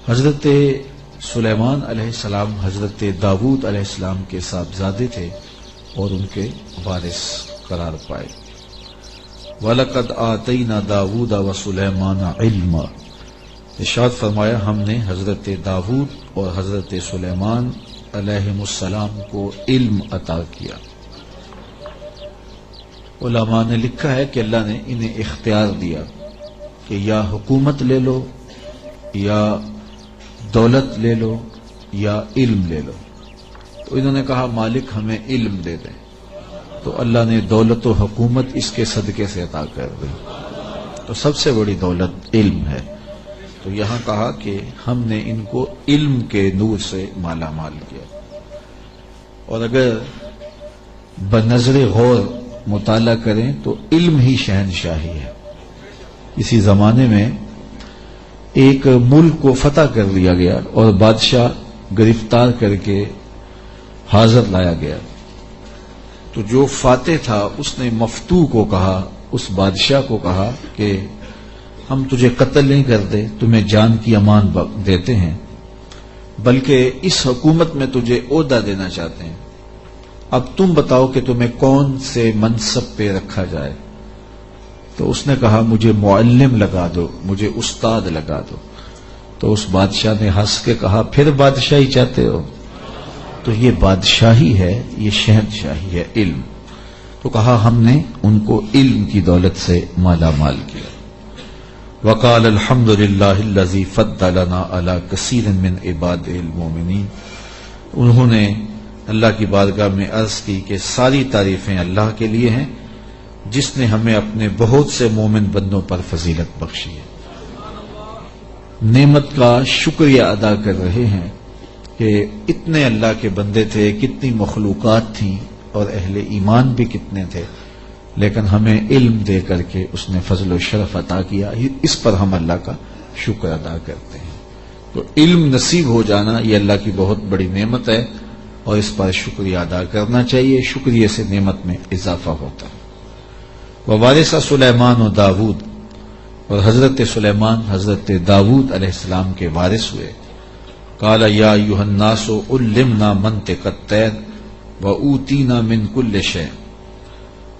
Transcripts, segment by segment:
حضرت سلیمان علیہ السلام حضرت داؤد علیہ السلام کے صاحبزادے تھے اور ان کے وارث قرار پائے۔ وَلَقَدْ آتَيْنَا دَاوُودَ وَسُلَيْمَانَ عِلْمًا، ارشاد فرمایا ہم نے حضرت داؤد اور حضرت سلیمان علیہ السلام کو علم عطا کیا۔ علماء نے لکھا ہے کہ اللہ نے انہیں اختیار دیا کہ یا حکومت لے لو، یا دولت لے لو، یا علم لے لو۔ تو انہوں نے کہا مالک ہمیں علم دے دیں، تو اللہ نے دولت و حکومت اس کے صدقے سے عطا کر دی۔ تو سب سے بڑی دولت علم ہے۔ تو یہاں کہا کہ ہم نے ان کو علم کے نور سے مالا مال کیا۔ اور اگر بنظر غور مطالعہ کریں تو علم ہی شہنشاہی ہے۔ اسی زمانے میں ایک ملک کو فتح کر لیا گیا اور بادشاہ گرفتار کر کے حاضر لایا گیا، تو جو فاتح تھا اس نے مفتو کو کہا، اس بادشاہ کو کہا کہ ہم تجھے قتل نہیں کرتے، تمہیں جان کی امان دیتے ہیں، بلکہ اس حکومت میں تجھے عہدہ دینا چاہتے ہیں، اب تم بتاؤ کہ تمہیں کون سے منصب پہ رکھا جائے۔ تو اس نے کہا مجھے معلم لگا دو، مجھے استاد لگا دو۔ تو اس بادشاہ نے ہنس کے کہا پھر بادشاہی چاہتے ہو؟ تو یہ بادشاہی ہے، یہ شہنشاہی ہے علم۔ تو کہا ہم نے ان کو علم کی دولت سے مالا مال کیا۔ وقال الحمد للہ الذی فضلنا علی کثیر من عبادہ المؤمنین، انہوں نے اللہ کی بارگاہ میں عرض کی کہ ساری تعریفیں اللہ کے لیے ہیں جس نے ہمیں اپنے بہت سے مومن بندوں پر فضیلت بخشی ہے۔ نعمت کا شکریہ ادا کر رہے ہیں کہ اتنے اللہ کے بندے تھے، کتنی مخلوقات تھیں اور اہل ایمان بھی کتنے تھے، لیکن ہمیں علم دے کر کے اس نے فضل و شرف عطا کیا، اس پر ہم اللہ کا شکر ادا کرتے ہیں۔ تو علم نصیب ہو جانا یہ اللہ کی بہت بڑی نعمت ہے اور اس پر شکریہ ادا کرنا چاہیے، شکریہ سے نعمت میں اضافہ ہوتا ہے۔ ووارث سلیمان و داود، اور حضرت سلیمان حضرت داود علیہ السلام کے وارث ہوئے۔ قال یا ایھا الناس علمنا منطق الطیر واوتینا من کل شیء،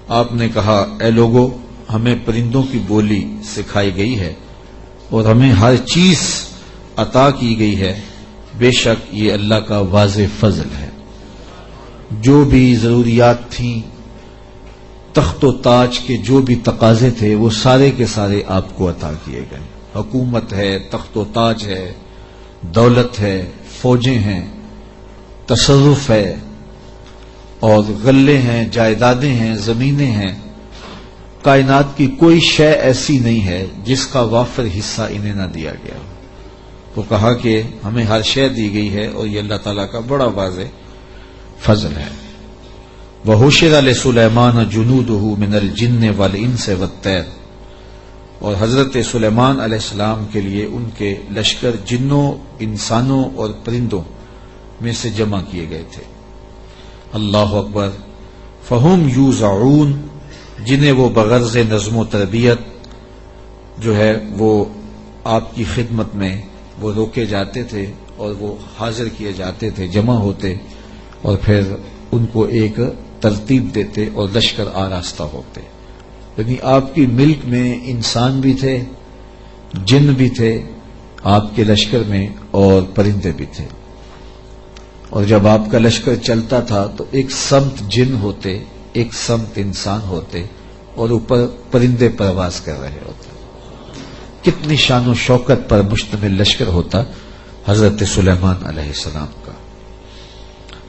آپ نے کہا اے لوگو ہمیں پرندوں کی بولی سکھائی گئی ہے اور ہمیں ہر چیز عطا کی گئی ہے، بے شک یہ اللہ کا واضح فضل ہے۔ جو بھی ضروریات تھیں، تخت و تاج کے جو بھی تقاضے تھے وہ سارے کے سارے آپ کو عطا کیے گئے۔ حکومت ہے، تخت و تاج ہے، دولت ہے، فوجیں ہیں، تصرف ہے، اور غلے ہیں، جائیدادیں ہیں، زمینیں ہیں۔ کائنات کی کوئی شے ایسی نہیں ہے جس کا وافر حصہ انہیں نہ دیا گیا۔ تو کہا کہ ہمیں ہر شے دی گئی ہے اور یہ اللہ تعالیٰ کا بڑا واضح فضل ہے۔ وَحُشِرَ لِسُلَيْمَانَ جُنُودُهُ مِنَ الْجِنِّ وَالْإِنسِ وَالطَّيْرِ، اور حضرت سلیمان علیہ السلام کے لیے ان کے لشکر جنوں، انسانوں اور پرندوں میں سے جمع کیے گئے تھے۔ اللہ اکبر۔ فَهُمْ يُوزَعُونَ، جنہیں وہ بغرض نظم و تربیت جو ہے وہ آپ کی خدمت میں وہ روکے جاتے تھے اور وہ حاضر کیے جاتے تھے، جمع ہوتے اور پھر ان کو ایک ترتیب دیتے اور لشکر آراستہ ہوتے۔ یعنی آپ کی ملک میں انسان بھی تھے، جن بھی تھے آپ کے لشکر میں، اور پرندے بھی تھے۔ اور جب آپ کا لشکر چلتا تھا تو ایک سمت جن ہوتے، ایک سمت انسان ہوتے، اور اوپر پرندے پرواز کر رہے ہوتے۔ کتنی شان و شوکت پر مشتمل لشکر ہوتا حضرت سلیمان علیہ السلام کا۔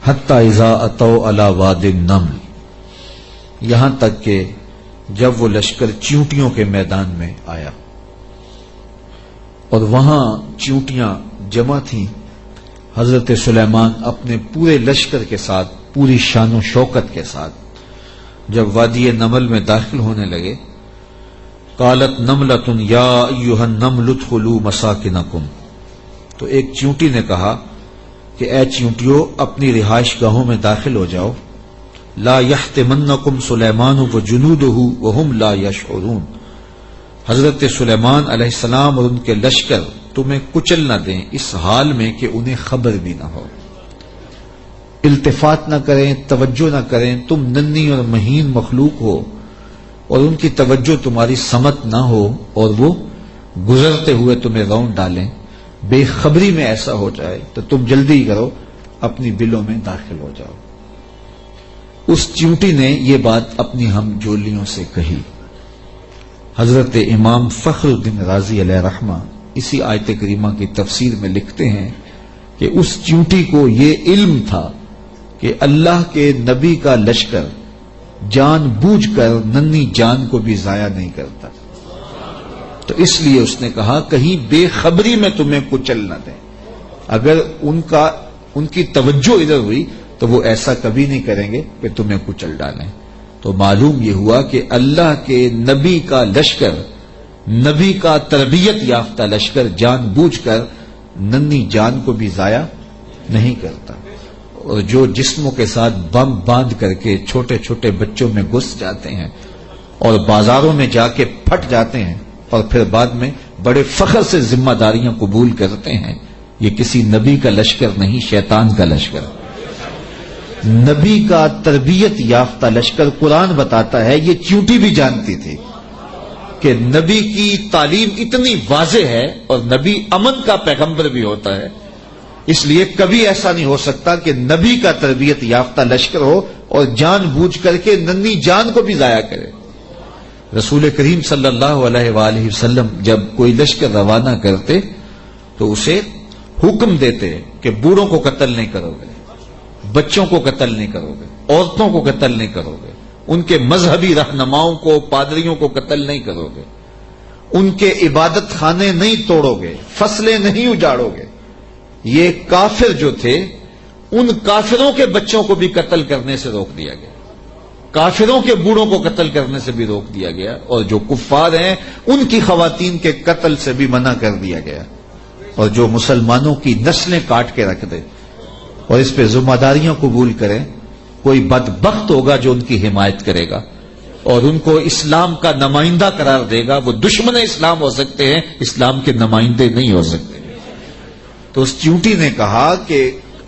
حتی اذا اتوا علی واد النمل، یہاں تک کہ جب وہ لشکر چیونٹیوں کے میدان میں آیا اور وہاں چیونٹیاں جمع تھیں، حضرت سلیمان اپنے پورے لشکر کے ساتھ، پوری شان و شوکت کے ساتھ جب وادی نمل میں داخل ہونے لگے، قالت نملۃ یا ایھا النمل ادخلوا مساکنکم، تو ایک چیونٹی نے کہا کہ اے چیونٹیوں اپنی رہائش گاہوں میں داخل ہو جاؤ، لا یحطمنکم سلیمان وجنودہ وہم لا یشعرون، حضرت سلیمان علیہ السلام اور ان کے لشکر تمہیں کچل نہ دیں اس حال میں کہ انہیں خبر بھی نہ ہو، التفات نہ کریں، توجہ نہ کریں، تم ننھی اور مہین مخلوق ہو اور ان کی توجہ تمہاری سمت نہ ہو اور وہ گزرتے ہوئے تمہیں رون ڈالیں، بے خبری میں ایسا ہو جائے تو تم جلدی کرو اپنی بلوں میں داخل ہو جاؤ۔ اس چیونٹی نے یہ بات اپنی ہم جولیوں سے کہی۔ حضرت امام فخر الدین رازی علیہ رحمہ اسی آیت کریمہ کی تفسیر میں لکھتے ہیں کہ اس چیونٹی کو یہ علم تھا کہ اللہ کے نبی کا لشکر جان بوجھ کر ننھی جان کو بھی ضائع نہیں کرتا، تو اس لیے اس نے کہا کہیں بے خبری میں تمہیں کچل نہ دیں۔ اگر ان کی توجہ ادھر ہوئی تو وہ ایسا کبھی نہیں کریں گے کہ تمہیں کچل ڈالیں۔ تو معلوم یہ ہوا کہ اللہ کے نبی کا لشکر، نبی کا تربیت یافتہ لشکر جان بوجھ کر ننھی جان کو بھی ضائع نہیں کرتا، اور جو جسموں کے ساتھ بم باندھ کر کے چھوٹے چھوٹے بچوں میں گھس جاتے ہیں اور بازاروں میں جا کے پھٹ جاتے ہیں اور پھر بعد میں بڑے فخر سے ذمہ داریاں قبول کرتے ہیں، یہ کسی نبی کا لشکر نہیں، شیطان کا لشکر۔ نبی کا تربیت یافتہ لشکر، قرآن بتاتا ہے، یہ چیونٹی بھی جانتی تھی کہ نبی کی تعلیم اتنی واضح ہے اور نبی امن کا پیغمبر بھی ہوتا ہے، اس لیے کبھی ایسا نہیں ہو سکتا کہ نبی کا تربیت یافتہ لشکر ہو اور جان بوجھ کر کے ننھی جان کو بھی ضائع کرے۔ رسول کریم صلی اللہ علیہ وآلہ وسلم جب کوئی لشکر روانہ کرتے تو اسے حکم دیتے کہ بوڑھوں کو قتل نہیں کرو گے، بچوں کو قتل نہیں کرو گے، عورتوں کو قتل نہیں کرو گے، ان کے مذہبی رہنماؤں کو، پادریوں کو قتل نہیں کرو گے، ان کے عبادت خانے نہیں توڑو گے، فصلیں نہیں اجاڑو گے۔ یہ کافر جو تھے، ان کافروں کے بچوں کو بھی قتل کرنے سے روک دیا گیا، کافروں کے بوڑھوں کو قتل کرنے سے بھی روک دیا گیا، اور جو کفار ہیں ان کی خواتین کے قتل سے بھی منع کر دیا گیا، اور جو مسلمانوں کی نسلیں کاٹ کے رکھ دے اور اس پہ ذمہ داریاں قبول کریں، کوئی بدبخت ہوگا جو ان کی حمایت کرے گا اور ان کو اسلام کا نمائندہ قرار دے گا، وہ دشمن اسلام ہو سکتے ہیں، اسلام کے نمائندے نہیں ہو سکتے۔ تو اس چیونٹی نے کہا کہ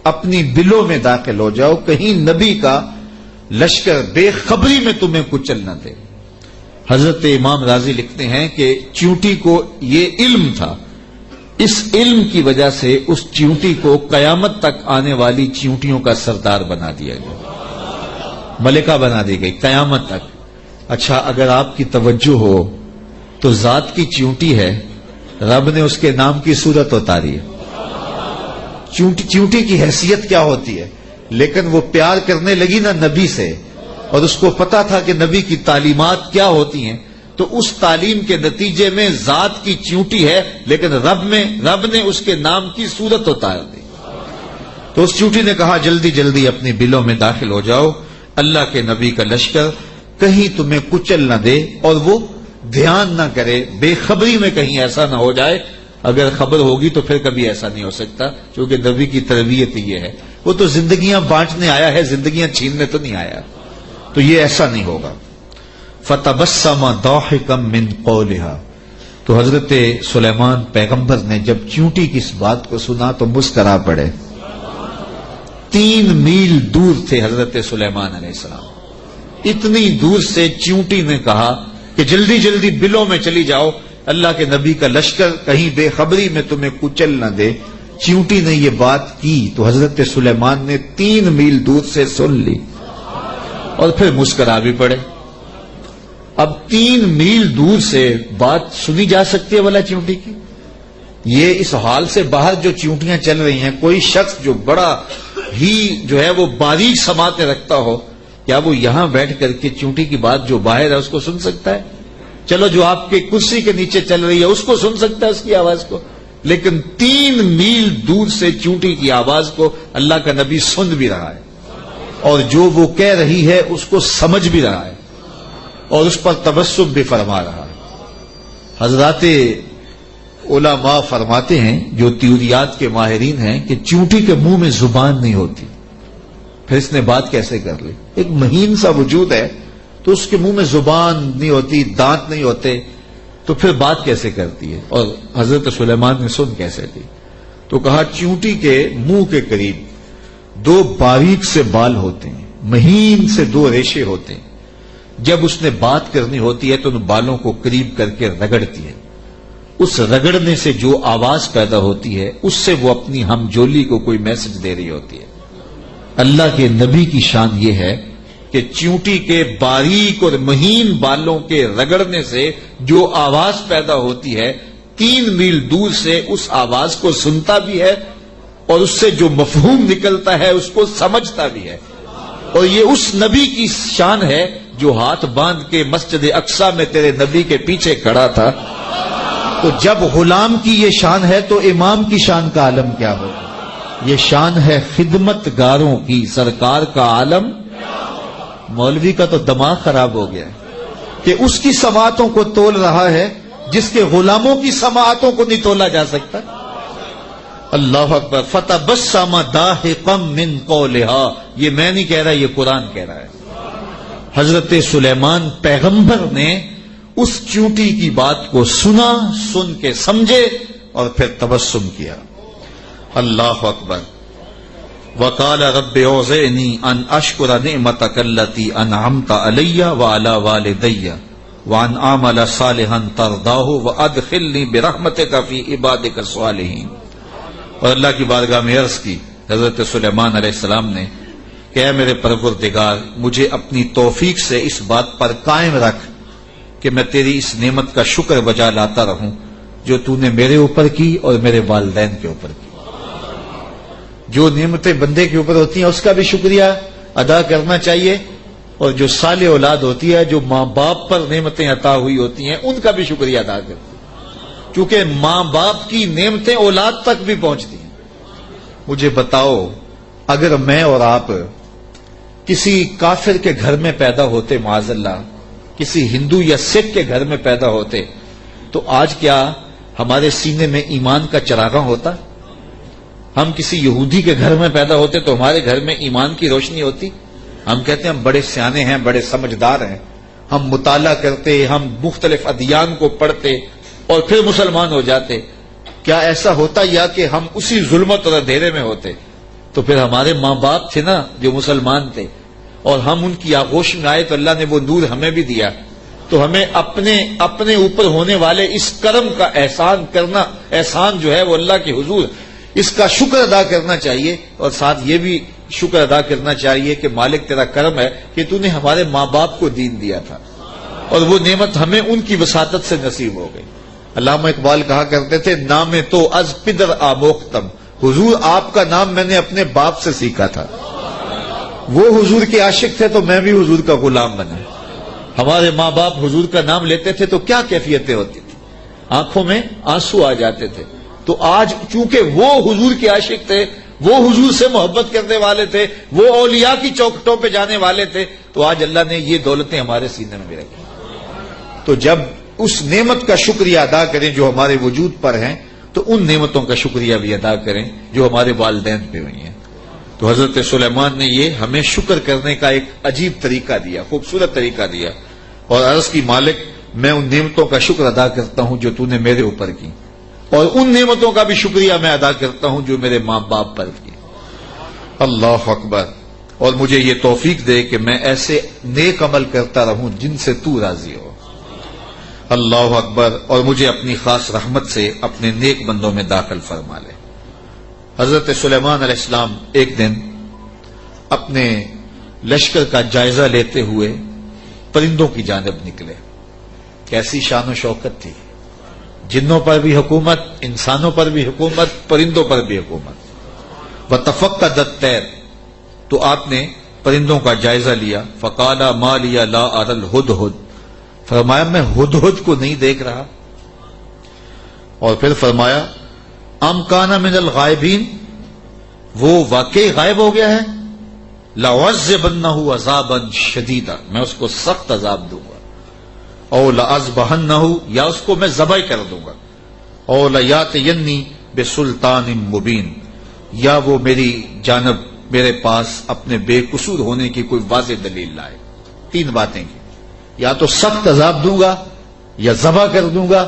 اپنی بلوں میں داخل ہو جاؤ، کہیں نبی کا لشکر بے خبری میں تمہیں کچل نہ دے۔ حضرت امام راضی لکھتے ہیں کہ چیونٹی کو یہ علم تھا، اس علم کی وجہ سے اس چیونٹی کو قیامت تک آنے والی چیونٹیوں کا سردار بنا دیا گیا، ملکہ بنا دی گئی قیامت تک۔ اچھا، اگر آپ کی توجہ ہو تو ذات کی چیونٹی ہے، رب نے اس کے نام کی صورت اتاری ہے۔ چیونٹی کی حیثیت کیا ہوتی ہے، لیکن وہ پیار کرنے لگی نا نبی سے، اور اس کو پتا تھا کہ نبی کی تعلیمات کیا ہوتی ہیں، تو اس تعلیم کے نتیجے میں ذات کی چیونٹی ہے، لیکن رب نے اس کے نام کی صورت اتار دی۔ تو اس چیونٹی نے کہا جلدی جلدی اپنی بلوں میں داخل ہو جاؤ، اللہ کے نبی کا لشکر کہیں تمہیں کچل نہ دے اور وہ دھیان نہ کرے، بے خبری میں کہیں ایسا نہ ہو جائے۔ اگر خبر ہوگی تو پھر کبھی ایسا نہیں ہو سکتا، کیونکہ نبی کی تربیت یہ ہے، وہ تو زندگیاں بانٹنے آیا ہے، زندگیاں چھیننے تو نہیں آیا، تو یہ ایسا نہیں ہوگا۔ فَتَبَسَّمَ ضَاحِكًا مِّن قَوْلِهَا، تو حضرت سلیمان پیغمبر نے جب چیونٹی کی اس بات کو سنا تو مسکرا پڑے۔ 3 میل دور تھے حضرت سلیمان علیہ السلام، اتنی دور سے چیونٹی نے کہا کہ جلدی جلدی بلوں میں چلی جاؤ، اللہ کے نبی کا لشکر کہیں بے خبری میں تمہیں کچل نہ دے۔ چیونٹی نے یہ بات کی تو حضرت سلیمان نے 3 میل دور سے سن لی اور پھر مسکرا بھی پڑے۔ اب 3 میل دور سے بات سنی جا سکتی ہے والا چیونٹی کی؟ یہ اس حال سے باہر جو چیونٹیاں چل رہی ہیں، کوئی شخص جو بڑا ہی جو ہے وہ باریک سماعتیں رکھتا ہو، کیا وہ یہاں بیٹھ کر کے چیونٹی کی بات جو باہر ہے اس کو سن سکتا ہے؟ چلو جو آپ کے کرسی کے نیچے چل رہی ہے اس کو سن سکتا ہے، اس کی آواز کو، لیکن 3 میل دور سے چیونٹی کی آواز کو اللہ کا نبی سن بھی رہا ہے، اور جو وہ کہہ رہی ہے اس کو سمجھ بھی رہا ہے، اور اس پر تبسم بھی فرما رہا ہے۔ حضرات علماء فرماتے ہیں، جو تیوریات کے ماہرین ہیں، کہ چیونٹی کے منہ میں زبان نہیں ہوتی، پھر اس نے بات کیسے کر لی؟ ایک مہین سا وجود ہے تو اس کے منہ میں زبان نہیں ہوتی، دانت نہیں ہوتے، تو پھر بات کیسے کرتی ہے؟ اور حضرت سلیمان نے سن کیسے لی؟ تو کہا چیونٹی کے منہ کے قریب دو باریک سے بال ہوتے ہیں، مہین سے دو ریشے ہوتے ہیں، جب اس نے بات کرنی ہوتی ہے تو ان بالوں کو قریب کر کے رگڑتی ہے، اس رگڑنے سے جو آواز پیدا ہوتی ہے اس سے وہ اپنی ہم جولی کو کوئی میسج دے رہی ہوتی ہے۔ اللہ کے نبی کی شان یہ ہے کہ چیونٹی کے باریک اور مہین بالوں کے رگڑنے سے جو آواز پیدا ہوتی ہے 3 میل دور سے اس آواز کو سنتا بھی ہے اور اس سے جو مفہوم نکلتا ہے اس کو سمجھتا بھی ہے۔ اور یہ اس نبی کی شان ہے جو ہاتھ باندھ کے مسجد اقصی میں تیرے نبی کے پیچھے کھڑا تھا۔ تو جب غلام کی یہ شان ہے تو امام کی شان کا عالم کیا ہوگا؟ یہ شان ہے خدمت گاروں کی، سرکار کا عالم۔ مولوی کا تو دماغ خراب ہو گیا کہ اس کی سماعتوں کو تول رہا ہے جس کے غلاموں کی سماعتوں کو نہیں تولا جا سکتا۔ اللہ اکبر۔ فتبسم ضاحکا من قولها، یہ میں نہیں کہہ رہا، یہ قرآن کہہ رہا ہے۔ حضرت سلیمان پیغمبر نے اس چیونٹی کی بات کو سنا، سن کے سمجھے اور پھر تبسم کیا۔ اللہ اکبر۔ وقال رب اوزعنی ان اشکر نعمتک التی انعمت علی وعلی والدی وان اعمل صالحا ترضاہ وادخلنی برحمتک فی عبادک الصالحین۔ اور اللہ کی بارگاہ میں عرض کی حضرت سلیمان علیہ السلام نے کہ اے میرے پروردگار، مجھے اپنی توفیق سے اس بات پر قائم رکھ کہ میں تیری اس نعمت کا شکر بجا لاتا رہوں جو تو نے میرے اوپر کی اور میرے والدین کے اوپر کی۔ جو نعمتیں بندے کے اوپر ہوتی ہیں اس کا بھی شکریہ ادا کرنا چاہیے، اور جو صالح اولاد ہوتی ہے، جو ماں باپ پر نعمتیں عطا ہوئی ہوتی ہیں، ان کا بھی شکریہ ادا کرنا، کیونکہ ماں باپ کی نعمتیں اولاد تک بھی پہنچتی ہیں۔ مجھے بتاؤ، اگر میں اور آپ کسی کافر کے گھر میں پیدا ہوتے، معاذ اللہ کسی ہندو یا سکھ کے گھر میں پیدا ہوتے، تو آج کیا ہمارے سینے میں ایمان کا چراغاں ہوتا؟ ہم کسی یہودی کے گھر میں پیدا ہوتے تو ہمارے گھر میں ایمان کی روشنی ہوتی؟ ہم کہتے ہیں ہم بڑے سیانے ہیں، بڑے سمجھدار ہیں، ہم مطالعہ کرتے، ہم مختلف ادیان کو پڑھتے اور پھر مسلمان ہو جاتے۔ کیا ایسا ہوتا یا کہ ہم اسی ظلمت اور اندھیرے میں ہوتے؟ تو پھر ہمارے ماں باپ تھے نا جو مسلمان تھے، اور ہم ان کی آغوش میں آئے تو اللہ نے وہ نور ہمیں بھی دیا۔ تو ہمیں اپنے اوپر ہونے والے اس کرم کا احسان کرنا، احسان جو ہے وہ اللہ کے حضور، اس کا شکر ادا کرنا چاہیے، اور ساتھ یہ بھی شکر ادا کرنا چاہیے کہ مالک تیرا کرم ہے کہ تو نے ہمارے ماں باپ کو دین دیا تھا، اور وہ نعمت ہمیں ان کی وساطت سے نصیب ہو گئی۔ علامہ اقبال کہا کرتے تھے، نام تو از پدر آموختم، حضور آپ کا نام میں نے اپنے باپ سے سیکھا تھا۔ وہ حضور کے عاشق تھے تو میں بھی حضور کا غلام بنا۔ ہمارے ماں باپ حضور کا نام لیتے تھے تو کیا کیفیتیں ہوتی تھی، آنکھوں میں آنسو آ جاتے تھے۔ تو آج چونکہ وہ حضور کے عاشق تھے، وہ حضور سے محبت کرنے والے تھے، وہ اولیاء کی چوکھٹوں پہ جانے والے تھے، تو آج اللہ نے یہ دولتیں ہمارے سینے میں بھی رکھی۔ تو جب اس نعمت کا شکریہ ادا کریں جو ہمارے وجود پر ہیں، تو ان نعمتوں کا شکریہ بھی ادا کریں جو ہمارے والدین پہ ہوئی ہیں۔ تو حضرت سلیمان نے یہ ہمیں شکر کرنے کا ایک عجیب طریقہ دیا، خوبصورت طریقہ دیا، اور عرض کی مالک میں ان نعمتوں کا شکر ادا کرتا ہوں جو تو نے میرے اوپر کی، اور ان نعمتوں کا بھی شکریہ میں ادا کرتا ہوں جو میرے ماں باپ پر کی۔ اللہ اکبر۔ اور مجھے یہ توفیق دے کہ میں ایسے نیک عمل کرتا رہوں جن سے تو راضی ہو۔ اللہ اکبر۔ اور مجھے اپنی خاص رحمت سے اپنے نیک بندوں میں داخل فرما لے۔ حضرت سلیمان علیہ السلام ایک دن اپنے لشکر کا جائزہ لیتے ہوئے پرندوں کی جانب نکلے۔ کیسی شان و شوکت تھی، جنوں پر بھی حکومت، انسانوں پر بھی حکومت، پرندوں پر بھی حکومت۔ وتفقد الطیر، تو آپ نے پرندوں کا جائزہ لیا۔ فقال ما لی لا اری الہدہد، فرمایا میں ہدہد کو نہیں دیکھ رہا۔ اور پھر فرمایا ام کان من الغائبین، وہ واقعی غائب ہو گیا ہے، لأعذبنہ عذابا شدیدا، میں اس کو سخت عذاب دوں گا، او لأذبحنہ، یا اس کو میں ذبح کر دوں گا، او لیاتینی بسلطان مبین، یا وہ میری جانب میرے پاس اپنے بے قصور ہونے کی کوئی واضح دلیل لائے۔ 3 باتیں کی، یا تو سخت عذاب دوں گا، یا ذبح کر دوں گا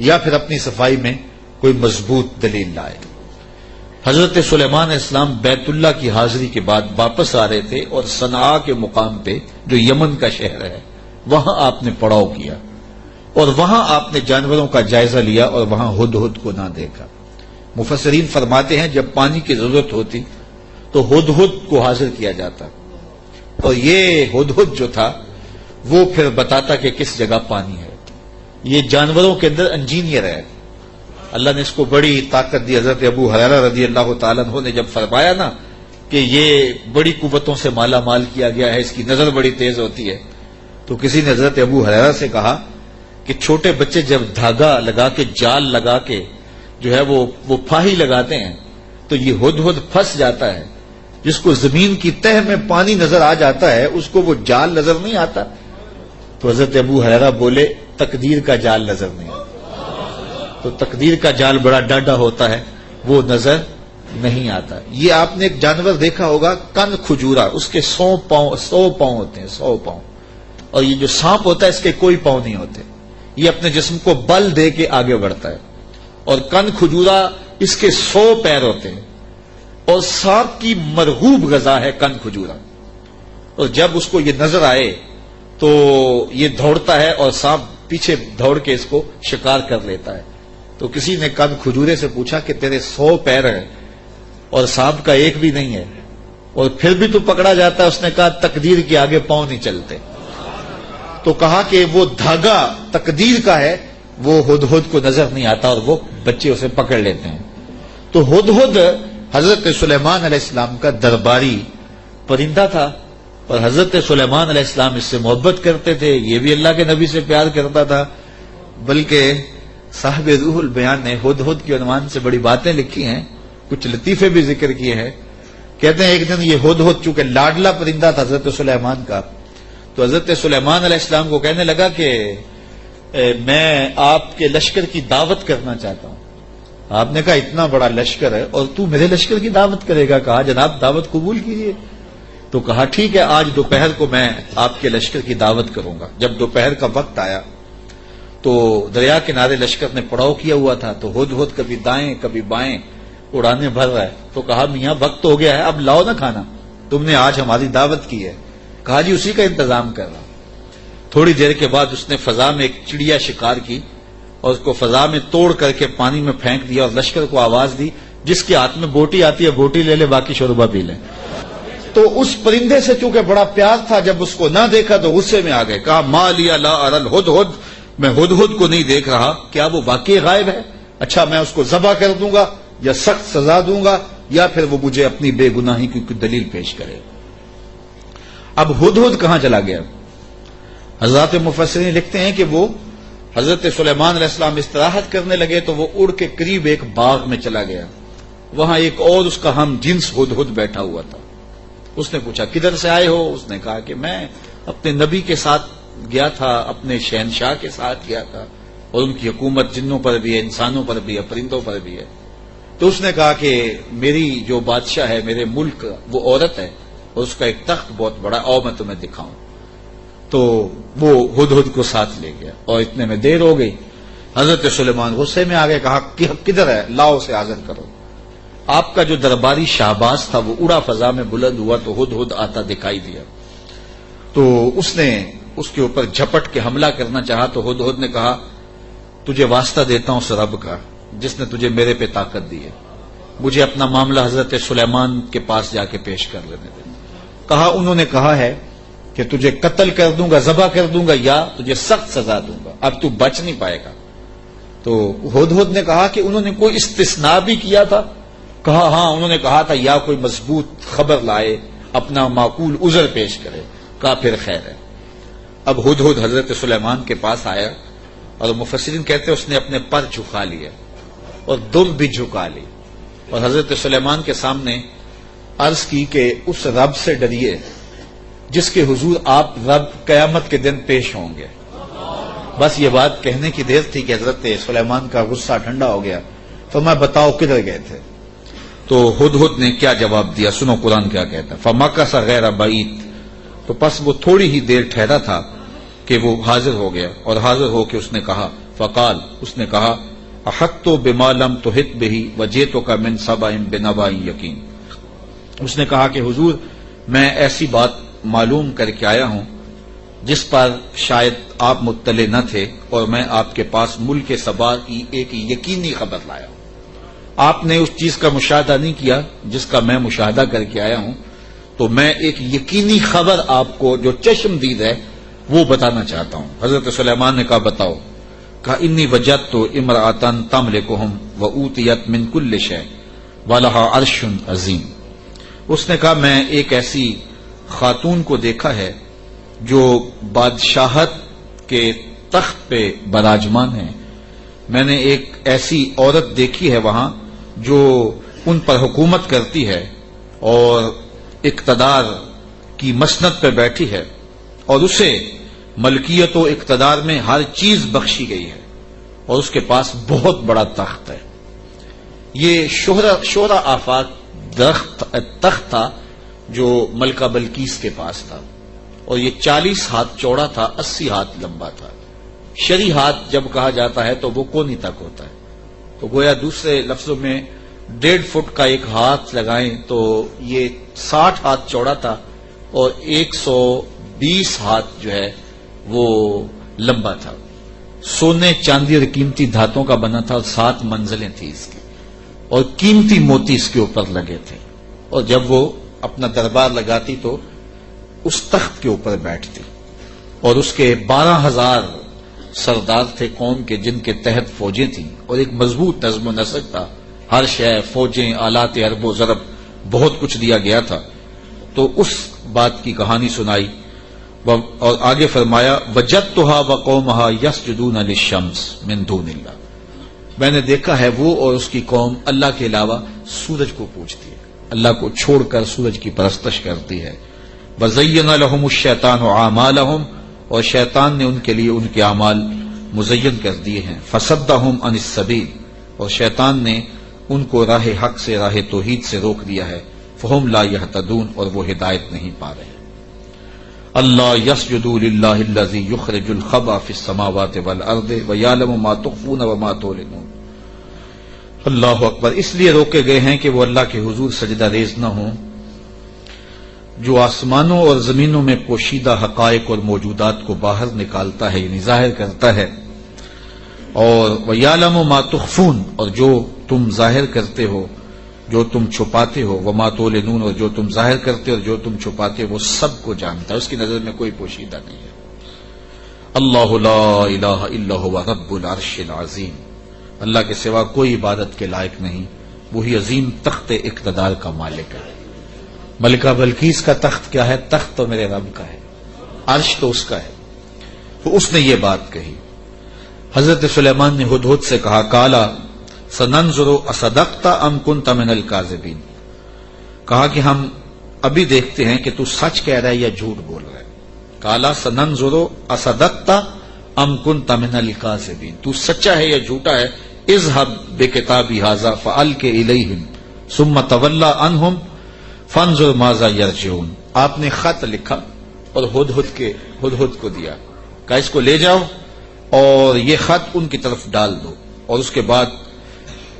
یا پھر اپنی صفائی میں کوئی مضبوط دلیل لائے۔ حضرت سلیمان علیہ السلام بیت اللہ کی حاضری کے بعد واپس آ رہے تھے اور صنعاء کے مقام پہ جو یمن کا شہر ہے وہاں آپ نے پڑاؤ کیا اور وہاں آپ نے جانوروں کا جائزہ لیا اور وہاں ہدہد کو نہ دیکھا۔ مفسرین فرماتے ہیں جب پانی کی ضرورت ہوتی تو ہدہد کو حاضر کیا جاتا اور یہ ہدہد جو تھا وہ پھر بتاتا کہ کس جگہ پانی ہے۔ یہ جانوروں کے اندر انجینئر ہے، اللہ نے اس کو بڑی طاقت دی۔ حضرت ابو ہریرہ رضی اللہ تعالیٰ عنہ نے جب فرمایا نا کہ یہ بڑی قوتوں سے مالا مال کیا گیا ہے، اس کی نظر بڑی تیز ہوتی ہے، تو کسی نے حضرت ابو ہریرہ سے کہا کہ چھوٹے بچے جب دھاگا لگا کے جال لگا کے جو ہے وہ پھاہی لگاتے ہیں تو یہ ہدہد پھنس جاتا ہے، جس کو زمین کی تہ میں پانی نظر آ جاتا ہے اس کو وہ جال نظر نہیں آتا۔ تو حضرت ابو ہریرہ بولے تقدیر کا جال نظر نہیں آتا، تو تقدیر کا جال بڑا ڈاڈا ہوتا ہے، وہ نظر نہیں آتا۔ یہ آپ نے ایک جانور دیکھا ہوگا کن کھجورا، اس کے 100 پاؤں ہوتے ہیں، 100 پاؤں، اور یہ جو سانپ ہوتا ہے اس کے کوئی پاؤں نہیں ہوتے، یہ اپنے جسم کو بل دے کے آگے بڑھتا ہے، اور کن کھجورا اس کے 100 پیر ہوتے ہیں، اور سانپ کی مرغوب غذا ہے کن کھجورا، اور جب اس کو یہ نظر آئے تو یہ دوڑتا ہے اور سانپ پیچھے دوڑ کے اس کو شکار کر لیتا ہے۔ تو کسی نے کن کھجورے سے پوچھا کہ تیرے 100 پیر ہیں اور سانپ کا ایک بھی نہیں ہے اور پھر بھی تو پکڑا جاتا ہے؟ اس نے کہا تقدیر کے آگے پاؤں نہیں چلتے۔ تو کہا کہ وہ دھاگا تقدیر کا ہے، وہ ہدہد کو نظر نہیں آتا اور وہ بچے اسے پکڑ لیتے ہیں۔ تو ہدہد حضرت سلیمان علیہ السلام کا درباری پرندہ تھا اور حضرت سلیمان علیہ السلام اس سے محبت کرتے تھے، یہ بھی اللہ کے نبی سے پیار کرتا تھا، بلکہ صاحب روح البیان نے ہدہد کے عنوان سے بڑی باتیں لکھی ہیں، کچھ لطیفے بھی ذکر کیے ہیں۔ کہتے ہیں ایک دن یہ ہدہد چونکہ لاڈلا پرندہ تھا حضرت سلیمان کا، تو حضرت سلیمان علیہ السلام کو کہنے لگا کہ میں آپ کے لشکر کی دعوت کرنا چاہتا ہوں۔ آپ نے کہا اتنا بڑا لشکر ہے اور تو میرے لشکر کی دعوت کرے گا؟ کہا جناب دعوت قبول کیجیے۔ تو کہا ٹھیک ہے، آج دوپہر کو میں آپ کے لشکر کی دعوت کروں گا۔ جب دوپہر کا وقت آیا تو دریا کنارے لشکر نے پڑاؤ کیا ہوا تھا، تو ہدہد کبھی دائیں کبھی بائیں اڑانے بھر رہا ہے۔ تو کہا میاں وقت ہو گیا ہے، اب لاؤ نا کھانا، تم نے آج ہماری دعوت کی ہے۔ کہا جی اسی کا انتظام کر رہا۔ تھوڑی دیر کے بعد اس نے فضا میں ایک چڑیا شکار کی اور اس کو فضا میں توڑ کر کے پانی میں پھینک دیا اور لشکر کو آواز دی جس کے ہاتھ میں بوٹی آتی ہے بوٹی لے لے، باقی شوربہ پی لے۔ تو اس پرندے سے چونکہ بڑا پیار تھا، جب اس کو نہ دیکھا تو غصے میں آ گئے، کہا ما لیا لا اری الہدہد، میں ہدہد کو نہیں دیکھ رہا، کیا وہ واقعی غائب ہے؟ اچھا میں اس کو ذبح کر دوں گا یا سخت سزا دوں گا یا پھر وہ مجھے اپنی بے گناہی کی کوئی دلیل پیش کرے۔ اب ہدہد کہاں چلا گیا؟ حضرات مفسرین لکھتے ہیں کہ وہ حضرت سلیمان علیہ السلام استراحت کرنے لگے تو وہ اڑ کے قریب ایک باغ میں چلا گیا، وہاں ایک اور اس کا ہم جنس ہدہد بیٹھا ہوا تھا۔ اس نے پوچھا کدھر سے آئے ہو؟ اس نے کہا کہ میں اپنے نبی کے ساتھ گیا تھا، اپنے شہنشاہ کے ساتھ گیا تھا، اور ان کی حکومت جنوں پر بھی ہے، انسانوں پر بھی ہے، پرندوں پر بھی ہے۔ تو اس نے کہا کہ میری جو بادشاہ ہے میرے ملک وہ عورت ہے اور اس کا ایک تخت بہت بڑا، آؤ میں تمہیں دکھاؤں۔ تو وہ ہدہد کو ساتھ لے گیا اور اتنے میں دیر ہو گئی۔ حضرت سلیمان غصے میں آ گئے، کہا کہ کدھر ہے؟ لاؤ اسے حاضر کرو۔ آپ کا جو درباری شہباز تھا وہ اڑا فضا میں بلند ہوا تو ہدہد آتا دکھائی دیا، تو اس نے اس کے اوپر جھپٹ کے حملہ کرنا چاہا، تو ہدہد نے کہا تجھے واسطہ دیتا ہوں اس رب کا جس نے تجھے میرے پہ طاقت دی ہے، مجھے اپنا معاملہ حضرت سلیمان کے پاس جا کے پیش کر لینے دے۔ کہا انہوں نے کہا ہے کہ تجھے قتل کر دوں گا، ذبح کر دوں گا یا تجھے سخت سزا دوں گا، اب تو بچ نہیں پائے گا۔ تو ہدہد نے کہا کہ انہوں نے کوئی استثناء بھی کیا تھا؟ کہا ہاں انہوں نے کہا تھا یا کوئی مضبوط خبر لائے، اپنا معقول عذر پیش کرے۔ کہا پھر خیر ہے۔ اب ہدہد حضرت سلیمان کے پاس آیا اور مفسرین کہتے ہیں اس نے اپنے پر جھکا لیے اور دم بھی جھکا لی اور حضرت سلیمان کے سامنے عرض کی کہ اس رب سے ڈریے جس کے حضور آپ رب قیامت کے دن پیش ہوں گے۔ بس یہ بات کہنے کی دیر تھی کہ حضرت سلیمان کا غصہ ٹھنڈا ہو گیا۔ تو میں بتاؤ کدھر گئے تھے؟ تو ہدہد نے کیا جواب دیا، سنو قرآن کیا کہتا ہے، فَمَكَثَ غَيْرَ بَعِيدٍ، تو پس وہ تھوڑی ہی دیر ٹھہرا تھا کہ کہ وہ حاضر ہو گیا، اور حاضر ہو کے اس نے کہا فقال، اس نے کہا احطت بما لم تحط به وجئتک من سبأ بنبأ یقین، اس نے کہا کہ حضور میں ایسی بات معلوم کر کے آیا ہوں جس پر شاید آپ مطلع نہ تھے، اور میں آپ کے پاس ملک سبا کی ایک یقینی خبر لایا ہوں۔ آپ نے اس چیز کا مشاہدہ نہیں کیا جس کا میں مشاہدہ کر کے آیا ہوں، تو میں ایک یقینی خبر آپ کو جو چشم دید ہے وہ بتانا چاہتا ہوں۔ حضرت سلیمان نے کہا بتاؤ، کہا انی وجدت امرأۃ تملکہم وأوتیت من کل شیء ولہا عرش عظیم، اس نے کہا میں ایک ایسی خاتون کو دیکھا ہے جو بادشاہت کے تخت پہ براجمان ہے، میں نے ایک ایسی عورت دیکھی ہے وہاں جو ان پر حکومت کرتی ہے اور اقتدار کی مسند پہ بیٹھی ہے، اور اسے ملکیت و اقتدار میں ہر چیز بخشی گئی ہے، اور اس کے پاس بہت بڑا تخت ہے۔ یہ شہرہ آفاق تخت تھا جو ملکہ بلقیس کے پاس تھا، اور یہ 40 ہاتھ چوڑا تھا، 80 ہاتھ لمبا تھا۔ شرعی ہاتھ جب کہا جاتا ہے تو وہ کونی تک ہوتا ہے، تو گویا دوسرے لفظوں میں 1.5 فٹ کا ایک ہاتھ لگائیں تو یہ 60 ہاتھ چوڑا تھا، اور 120 ہاتھ جو ہے وہ لمبا تھا۔ سونے چاندی اور قیمتی دھاتوں کا بنا تھا، اور 7 منزلیں تھیں اس کی، اور قیمتی موتی اس کے اوپر لگے تھے، اور جب وہ اپنا دربار لگاتی تو اس تخت کے اوپر بیٹھتی، اور اس کے 12,000 سردار تھے قوم کے جن کے تحت فوجیں تھیں، اور ایک مضبوط نظم و نسق تھا، ہر شے فوجیں آلات حرب و ضرب بہت کچھ دیا گیا تھا۔ تو اس بات کی کہانی سنائی، اور آگے فرمایا وجدتها وقومها يسجدون للشمس من دون اللہ، میں نے دیکھا ہے وہ اور اس کی قوم اللہ کے علاوہ سورج کو پوجتی ہے، اللہ کو چھوڑ کر سورج کی پرستش کرتی ہے۔ وزین لهم الشیطان اعمالهم، اور شیطان نے ان کے لیے ان کے اعمال مزین کر دیے ہیں۔ فصدهم عن السبیل، اور شیطان نے ان کو راہ حق سے، راہ توحید سے روک دیا ہے۔ فهم لا يهتدون، اور وہ ہدایت نہیں پا رہے۔ اللہ يسجدوا للہ الذی یخرج الخبأ فی السماوات والارض ویعلم ما تخفون وما تعلنون۔ اللہ اکبر، اس لیے روکے گئے ہیں کہ وہ اللہ کے حضور سجدہ ریز نہ ہوں جو آسمانوں اور زمینوں میں پوشیدہ حقائق اور موجودات کو باہر نکالتا ہے، یعنی ظاہر کرتا ہے، اور وَيَعْلَمُ مَا تُخْفُونَ، اور جو تم ظاہر کرتے ہو، جو تم چھپاتے ہو، وَمَا تُعْلِنُونَ، اور جو تم ظاہر کرتے ہو اور جو تم چھپاتے ہو وہ سب کو جانتا ہے، اس کی نظر میں کوئی پوشیدہ نہیں ہے۔ اللہ لا الہ الا هو رب العرش العظیم، اللہ کے سوا کوئی عبادت کے لائق نہیں، وہی عظیم تخت اقتدار کا مالک ہے۔ ملکہ بلقیس کا تخت کیا ہے؟ تخت تو میرے رب کا ہے، عرش تو اس کا ہے، تو اس نے یہ بات کہی۔ حضرت سلیمان نے ہدہد سے کہا کالا سننظر اصدقت ام کنت من الکاذبین، کہا کہ ہم ابھی دیکھتے ہیں کہ تو سچ کہہ رہا ہے یا جھوٹ بول رہا ہے۔ کالا سننظر اصدقت ام کنت من الکاذبین، تو سچا ہے یا جھوٹا ہے۔ اذهب بکتابی ھذا فالق الیہم ثم تولى عنہم فانظر ماذا یرجعون، آپ نے خط لکھا اور ہدہد کو دیا، کہا اس کو لے جاؤ اور یہ خط ان کی طرف ڈال دو، اور اس کے بعد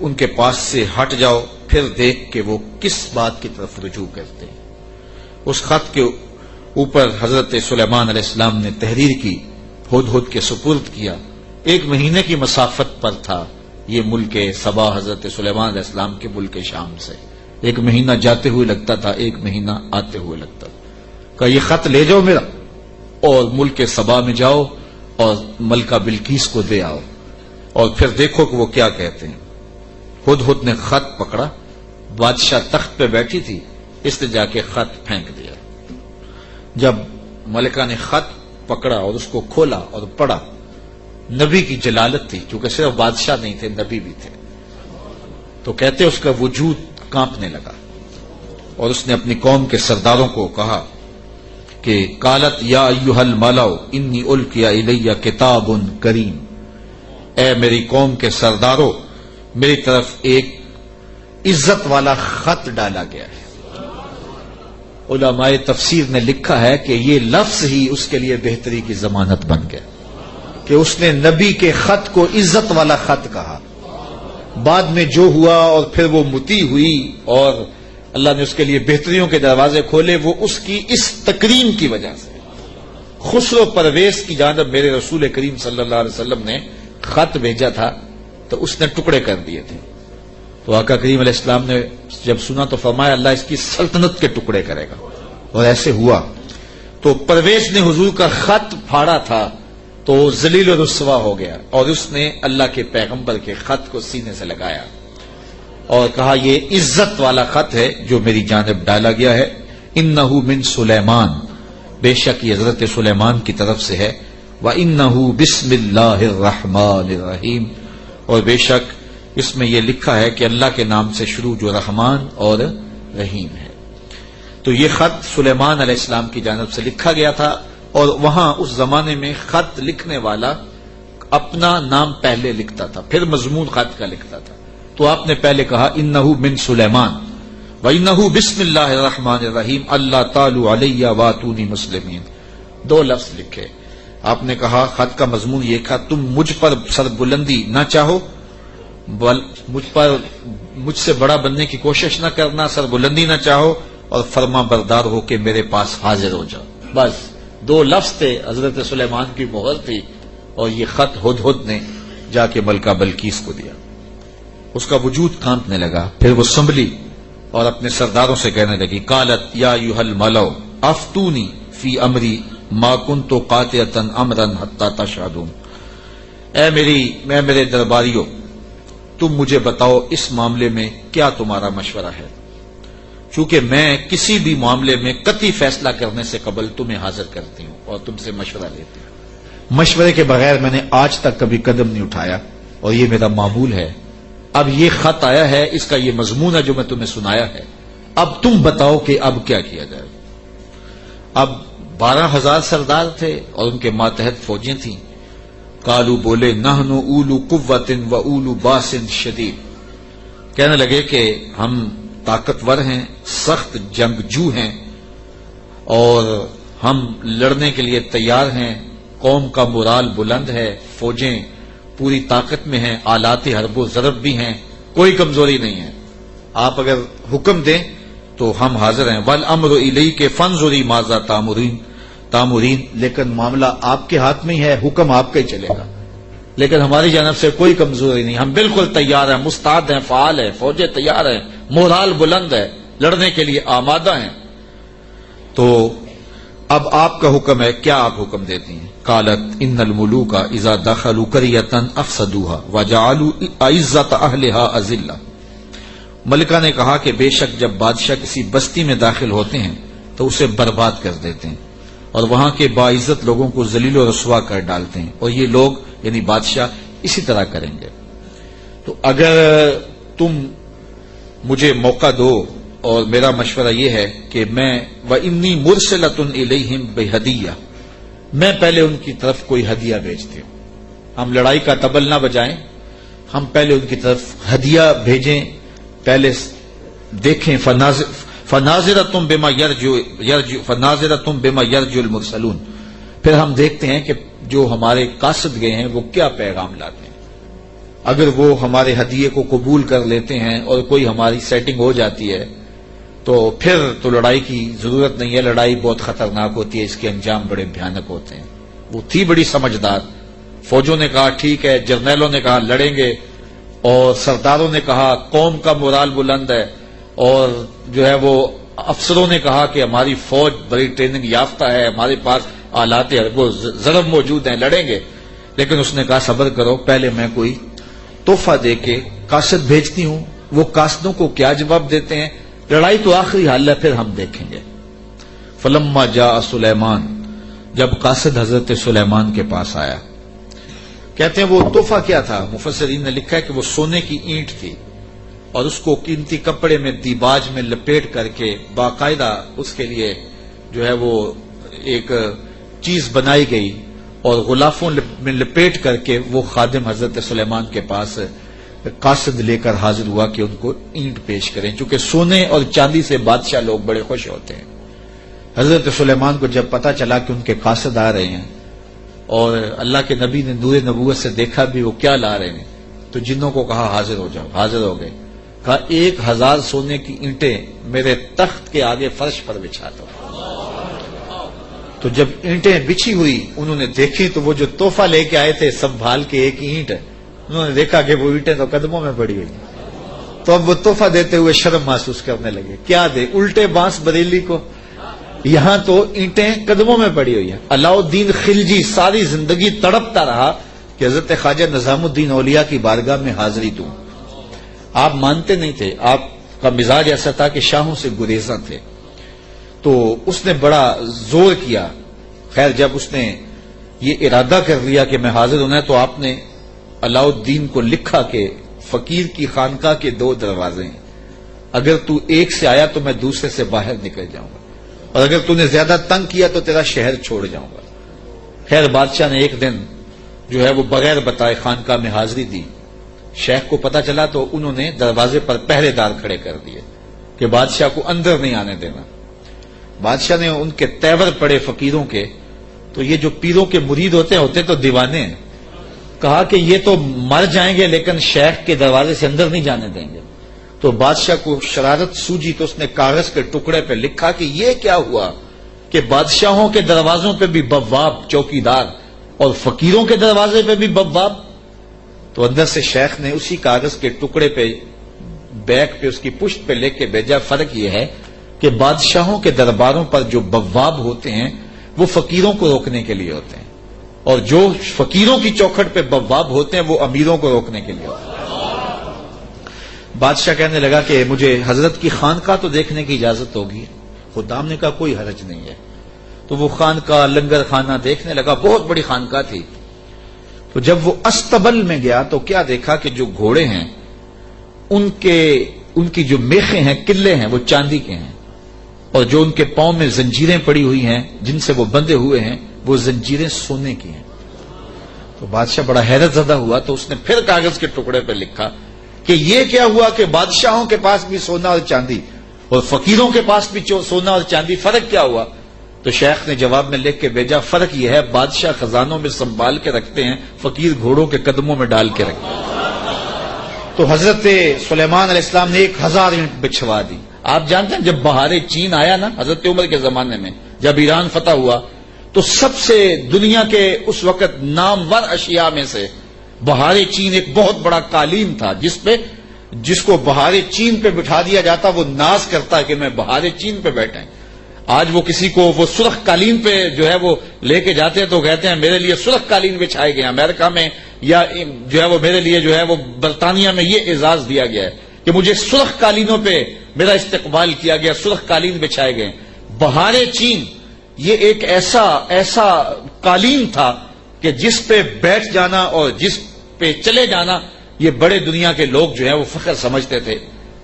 ان کے پاس سے ہٹ جاؤ، پھر دیکھ کہ وہ کس بات کی طرف رجوع کرتے ہیں۔ اس خط کے اوپر حضرت سلیمان علیہ السلام نے تحریر کی، ہدہد کے سپرد کیا۔ 1 مہینے کی مسافت پر تھا یہ ملک سبا حضرت سلیمان علیہ السلام کے ملک شام سے، 1 مہینہ جاتے ہوئے لگتا تھا، 1 مہینہ آتے ہوئے لگتا تھا۔ کہا یہ خط لے جاؤ میرا اور ملک سبا میں جاؤ اور ملکہ بلقیس کو دے آؤ، اور پھر دیکھو کہ وہ کیا کہتے ہیں۔ ہدہد نے خط پکڑا، بادشاہ تخت پہ بیٹھی تھی، اس نے جا کے خط پھینک دیا۔ جب ملکہ نے خط پکڑا اور اس کو کھولا اور پڑھا، نبی کی جلالت تھی، کیونکہ صرف بادشاہ نہیں تھے، نبی بھی تھے، تو کہتے اس کا وجود کانپنے لگا، اور اس نے اپنی قوم کے سرداروں کو کہا کہ قالت یا ایھا الملأ انی القی الی کتاب کریم، اے میری قوم کے سرداروں، میری طرف ایک عزت والا خط ڈالا گیا ہے۔ علماء تفسیر نے لکھا ہے کہ یہ لفظ ہی اس کے لیے بہتری کی ضمانت بن گیا کہ اس نے نبی کے خط کو عزت والا خط کہا. بعد میں جو ہوا اور پھر وہ متی ہوئی اور اللہ نے اس کے لیے بہتریوں کے دروازے کھولے، وہ اس کی اس تکریم کی وجہ سے. خسرو پرویز کی جانب میرے رسول کریم صلی اللہ علیہ وسلم نے خط بھیجا تھا تو اس نے ٹکڑے کر دیے تھے. تو آقا کریم علیہ السلام نے جب سنا تو فرمایا اللہ اس کی سلطنت کے ٹکڑے کرے گا، اور ایسے ہوا. تو پرویز نے حضور کا خط پھاڑا تھا تو ذلیل و رسوا ہو گیا، اور اس نے اللہ کے پیغمبر کے خط کو سینے سے لگایا اور کہا یہ عزت والا خط ہے جو میری جانب ڈالا گیا ہے. انہ من سلیمان، بے شک یہ حضرت سلیمان کی طرف سے ہے. وَإِنَّهُ بِسْمِ اللَّهِ الرَّحْمَٰنِ الرَّحِيمِ، اور بے شک اس میں یہ لکھا ہے کہ اللہ کے نام سے شروع جو رحمان اور رحیم ہے. تو یہ خط سلیمان علیہ السلام کی جانب سے لکھا گیا تھا، اور وہاں اس زمانے میں خط لکھنے والا اپنا نام پہلے لکھتا تھا، پھر مضمون خط کا لکھتا تھا. تو آپ نے پہلے کہا انہ من سلیمان وانہ بسم اللہ الرحمن الرحیم اللہ تعالی علیہ واتونی مسلمین. 2 لفظ لکھے. آپ نے کہا خط کا مضمون یہ تھا تم مجھ پر سربلندی نہ چاہو، مجھ سے بڑا بننے کی کوشش نہ کرنا، سربلندی نہ چاہو، اور فرما بردار ہو کے میرے پاس حاضر ہو جاؤ. بس 2 لفظ تھے، حضرت سلیمان کی مہر تھی، اور یہ خط ہدہد نے جا کے ملکہ بلقیس کو دیا. اس کا وجود کانپنے لگا. پھر وہ سنبھلی اور اپنے سرداروں سے کہنے لگی قالت یا ایھا الملؤ افتونی فی امری ما کنت قاطعۃ امرا حتی تشہدون. اے میرے درباریوں، تم مجھے بتاؤ اس معاملے میں کیا تمہارا مشورہ ہے، چونکہ میں کسی بھی معاملے میں قطعی فیصلہ کرنے سے قبل تمہیں حاضر کرتی ہوں اور تم سے مشورہ لیتی ہوں. مشورے کے بغیر میں نے آج تک کبھی قدم نہیں اٹھایا، اور یہ میرا معمول ہے. اب یہ خط آیا ہے، اس کا یہ مضمون ہے جو میں تمہیں سنایا ہے. اب تم بتاؤ کہ اب کیا کیا جائے. اب 12,000 سردار تھے اور ان کے ماتحت فوجیں تھیں. قالو بولے نحن اولو قوت و اولو باس شدید. کہنے لگے کہ ہم طاقتور ہیں، سخت جنگجو ہیں، اور ہم لڑنے کے لیے تیار ہیں. قوم کا مورال بلند ہے، فوجیں پوری طاقت میں ہیں، آلات حرب و ضرب بھی ہیں، کوئی کمزوری نہیں ہے. آپ اگر حکم دیں تو ہم حاضر ہیں. والامر الیک فانظری ماذا تامرین. لیکن معاملہ آپ کے ہاتھ میں ہی ہے، حکم آپ کا ہی چلے گا، لیکن ہماری جانب سے کوئی کمزوری نہیں. ہم بالکل تیار ہیں، مستعد ہیں، فعال ہیں، فوجیں تیار ہیں، مورال بلند ہے، لڑنے کے لیے آمادہ ہیں. تو اب آپ کا حکم ہے، کیا آپ حکم دیتی ہیں؟ قالت ان الملوک اذا دخلوا قرية افسدوها وجعلوا اعزة اهلها اذلة. ملکہ نے کہا کہ بے شک جب بادشاہ کسی بستی میں داخل ہوتے ہیں تو اسے برباد کر دیتے ہیں اور وہاں کے باعزت لوگوں کو ذلیل و رسوا کر ڈالتے ہیں، اور یہ لوگ یعنی بادشاہ اسی طرح کریں گے. تو اگر تم مجھے موقع دو، اور میرا مشورہ یہ ہے کہ میں وَإِنِّي مُرْسِلَةٌ إِلَيْهِمْ بِهَدِيَّةٍ، میں پہلے ان کی طرف کوئی ہدیہ بھیجتی ہوں. ہم لڑائی کا طبل نہ بجائیں، ہم پہلے ان کی طرف ہدیہ بھیجیں، پہلے دیکھیں. فَنَاظِرَةٌ بِمَا يَرْجُو الْمُرْسَلُونَ. پھر ہم دیکھتے ہیں کہ جو ہمارے قاصد گئے ہیں وہ کیا پیغام لاتے ہیں. اگر وہ ہمارے ہدیے کو قبول کر لیتے ہیں اور کوئی ہماری سیٹنگ ہو جاتی ہے تو پھر تو لڑائی کی ضرورت نہیں ہے. لڑائی بہت خطرناک ہوتی ہے، اس کے انجام بڑے بھیانک ہوتے ہیں. وہ تھی بڑی سمجھدار. فوجوں نے کہا ٹھیک ہے، جرنیلوں نے کہا لڑیں گے، اور سرداروں نے کہا قوم کا مورال بلند ہے، اور جو ہے وہ افسروں نے کہا کہ ہماری فوج بڑی ٹریننگ یافتہ ہے، ہمارے پاس آلات حرب و ضرب موجود ہیں، لڑیں گے. لیکن اس نے کہا صبر کرو، پہلے میں کوئی تحفہ دے کے قاصد بھیجتی ہوں. وہ قاصدوں کو کیا جواب دیتے ہیں؟ لڑائی تو آخری حل ہے، پھر ہم دیکھیں گے. فلما جاء سلیمان، جب قاصد حضرت سلیمان کے پاس آیا، کہتے ہیں وہ تحفہ کیا تھا؟ مفسرین نے لکھا ہے کہ وہ سونے کی اینٹ تھی، اور اس کو قیمتی کپڑے میں دیباج میں لپیٹ کر کے باقاعدہ اس کے لیے جو ہے وہ ایک چیز بنائی گئی، اور غلافوں میں لپیٹ کر کے وہ خادم حضرت سلیمان کے پاس قاصد لے کر حاضر ہوا کہ ان کو اینٹ پیش کریں. چونکہ سونے اور چاندی سے بادشاہ لوگ بڑے خوش ہوتے ہیں. حضرت سلیمان کو جب پتا چلا کہ ان کے قاصد آ رہے ہیں اور اللہ کے نبی نے نور نبوت سے دیکھا بھی وہ کیا لا رہے ہیں، تو جنوں کو کہا حاضر ہو جاؤ، حاضر ہو گئے. کہا 1000 سونے کی اینٹیں میرے تخت کے آگے فرش پر بچھا دو. تو جب اینٹیں بچھی ہوئی انہوں نے دیکھی تو وہ جو تحفہ لے کے آئے تھے سنبھال کے ایک اینٹ، انہوں نے دیکھا کہ وہ اینٹیں تو قدموں میں پڑی ہوئی، تو اب وہ تحفہ دیتے ہوئے شرم محسوس کرنے لگے. کیا دے، الٹے بانس بریلی کو، یہاں تو اینٹیں قدموں میں پڑی ہوئی ہیں. علاؤ الدین خلجی ساری زندگی تڑپتا رہا کہ حضرت خواجہ نظام الدین اولیاء کی بارگاہ میں حاضری دوں. آپ مانتے نہیں تھے، آپ کا مزاج ایسا تھا کہ شاہوں سے گریزاں تھے. تو اس نے بڑا زور کیا. خیر جب اس نے یہ ارادہ کر لیا کہ میں حاضر ہونا ہے تو آپ نے علاؤ الدین کو لکھا کہ فقیر کی خانقاہ کے 2 دروازے ہیں، اگر تو ایک سے آیا تو میں دوسرے سے باہر نکل جاؤں گا، اور اگر تو نے زیادہ تنگ کیا تو تیرا شہر چھوڑ جاؤں گا. خیر بادشاہ نے ایک دن جو ہے وہ بغیر بتائے خانقاہ میں حاضری دی. شیخ کو پتا چلا تو انہوں نے دروازے پر پہرے دار کھڑے کر دیے کہ بادشاہ کو اندر نہیں آنے دینا. بادشاہ نے ان کے تیور پڑے فقیروں کے، تو یہ جو پیروں کے مرید ہوتے تو دیوانے ہیں، کہا کہ یہ تو مر جائیں گے لیکن شیخ کے دروازے سے اندر نہیں جانے دیں گے. تو بادشاہ کو شرارت سوجی تو اس نے کاغذ کے ٹکڑے پہ لکھا کہ یہ کیا ہوا کہ بادشاہوں کے دروازوں پہ بھی بواب چوکیدار اور فقیروں کے دروازے پہ بھی بواب. تو اندر سے شیخ نے اسی کاغذ کے ٹکڑے پہ بیک پہ اس کی پشت پہ لکھ کے بھیجا، فرق یہ ہے کہ بادشاہوں کے درباروں پر جو بواب ہوتے ہیں وہ فقیروں کو روکنے کے لیے ہوتے ہیں، اور جو فقیروں کی چوکھٹ پہ بواب ہوتے ہیں وہ امیروں کو روکنے کے لیے ہوتے ہیں. بادشاہ کہنے لگا کہ مجھے حضرت کی خانقاہ تو دیکھنے کی اجازت ہوگی. خدام نے کہا کوئی حرج نہیں ہے. تو وہ خانقاہ لنگر خانہ دیکھنے لگا، بہت بڑی خانقاہ تھی. تو جب وہ استبل میں گیا تو کیا دیکھا کہ جو گھوڑے ہیں ان کی جو میخیں ہیں، قلعے ہیں، وہ چاندی کے ہیں، اور جو ان کے پاؤں میں زنجیریں پڑی ہوئی ہیں جن سے وہ بندھے ہوئے ہیں وہ زنجیریں سونے کی ہیں. تو بادشاہ بڑا حیرت زدہ ہوا. تو اس نے پھر کاغذ کے ٹکڑے پہ لکھا کہ یہ کیا ہوا کہ بادشاہوں کے پاس بھی سونا اور چاندی اور فقیروں کے پاس بھی سونا اور چاندی، فرق کیا ہوا؟ تو شیخ نے جواب میں لکھ کے بھیجا، فرق یہ ہے بادشاہ خزانوں میں سنبھال کے رکھتے ہیں، فقیر گھوڑوں کے قدموں میں ڈال کے رکھتے ہیں. تو حضرت سلیمان علیہ السلام نے 1000 اینٹ بچھوا دی. آپ جانتے ہیں جب بہار چین آیا نا حضرت عمر کے زمانے میں، جب ایران فتح ہوا تو سب سے دنیا کے اس وقت نامور اشیاء میں سے بہار چین ایک بہت بڑا قالین تھا، جس کو بہار چین پہ بٹھا دیا جاتا وہ ناز کرتا ہے کہ میں بہار چین پہ بیٹھا. آج وہ کسی کو وہ سرخ قالین پہ جو ہے وہ لے کے جاتے ہیں تو کہتے ہیں میرے لیے سرخ قالین بچھائے گئے. امریکہ میں یا جو ہے وہ میرے لیے جو ہے وہ برطانیہ میں یہ اعزاز دیا گیا ہے کہ مجھے سرخ قالینوں پہ میرا استقبال کیا گیا، سرخ قالین بچھائے گئے. بہار چین یہ ایک ایسا قالین تھا کہ جس پہ بیٹھ جانا اور جس پہ چلے جانا یہ بڑے دنیا کے لوگ جو ہے وہ فخر سمجھتے تھے.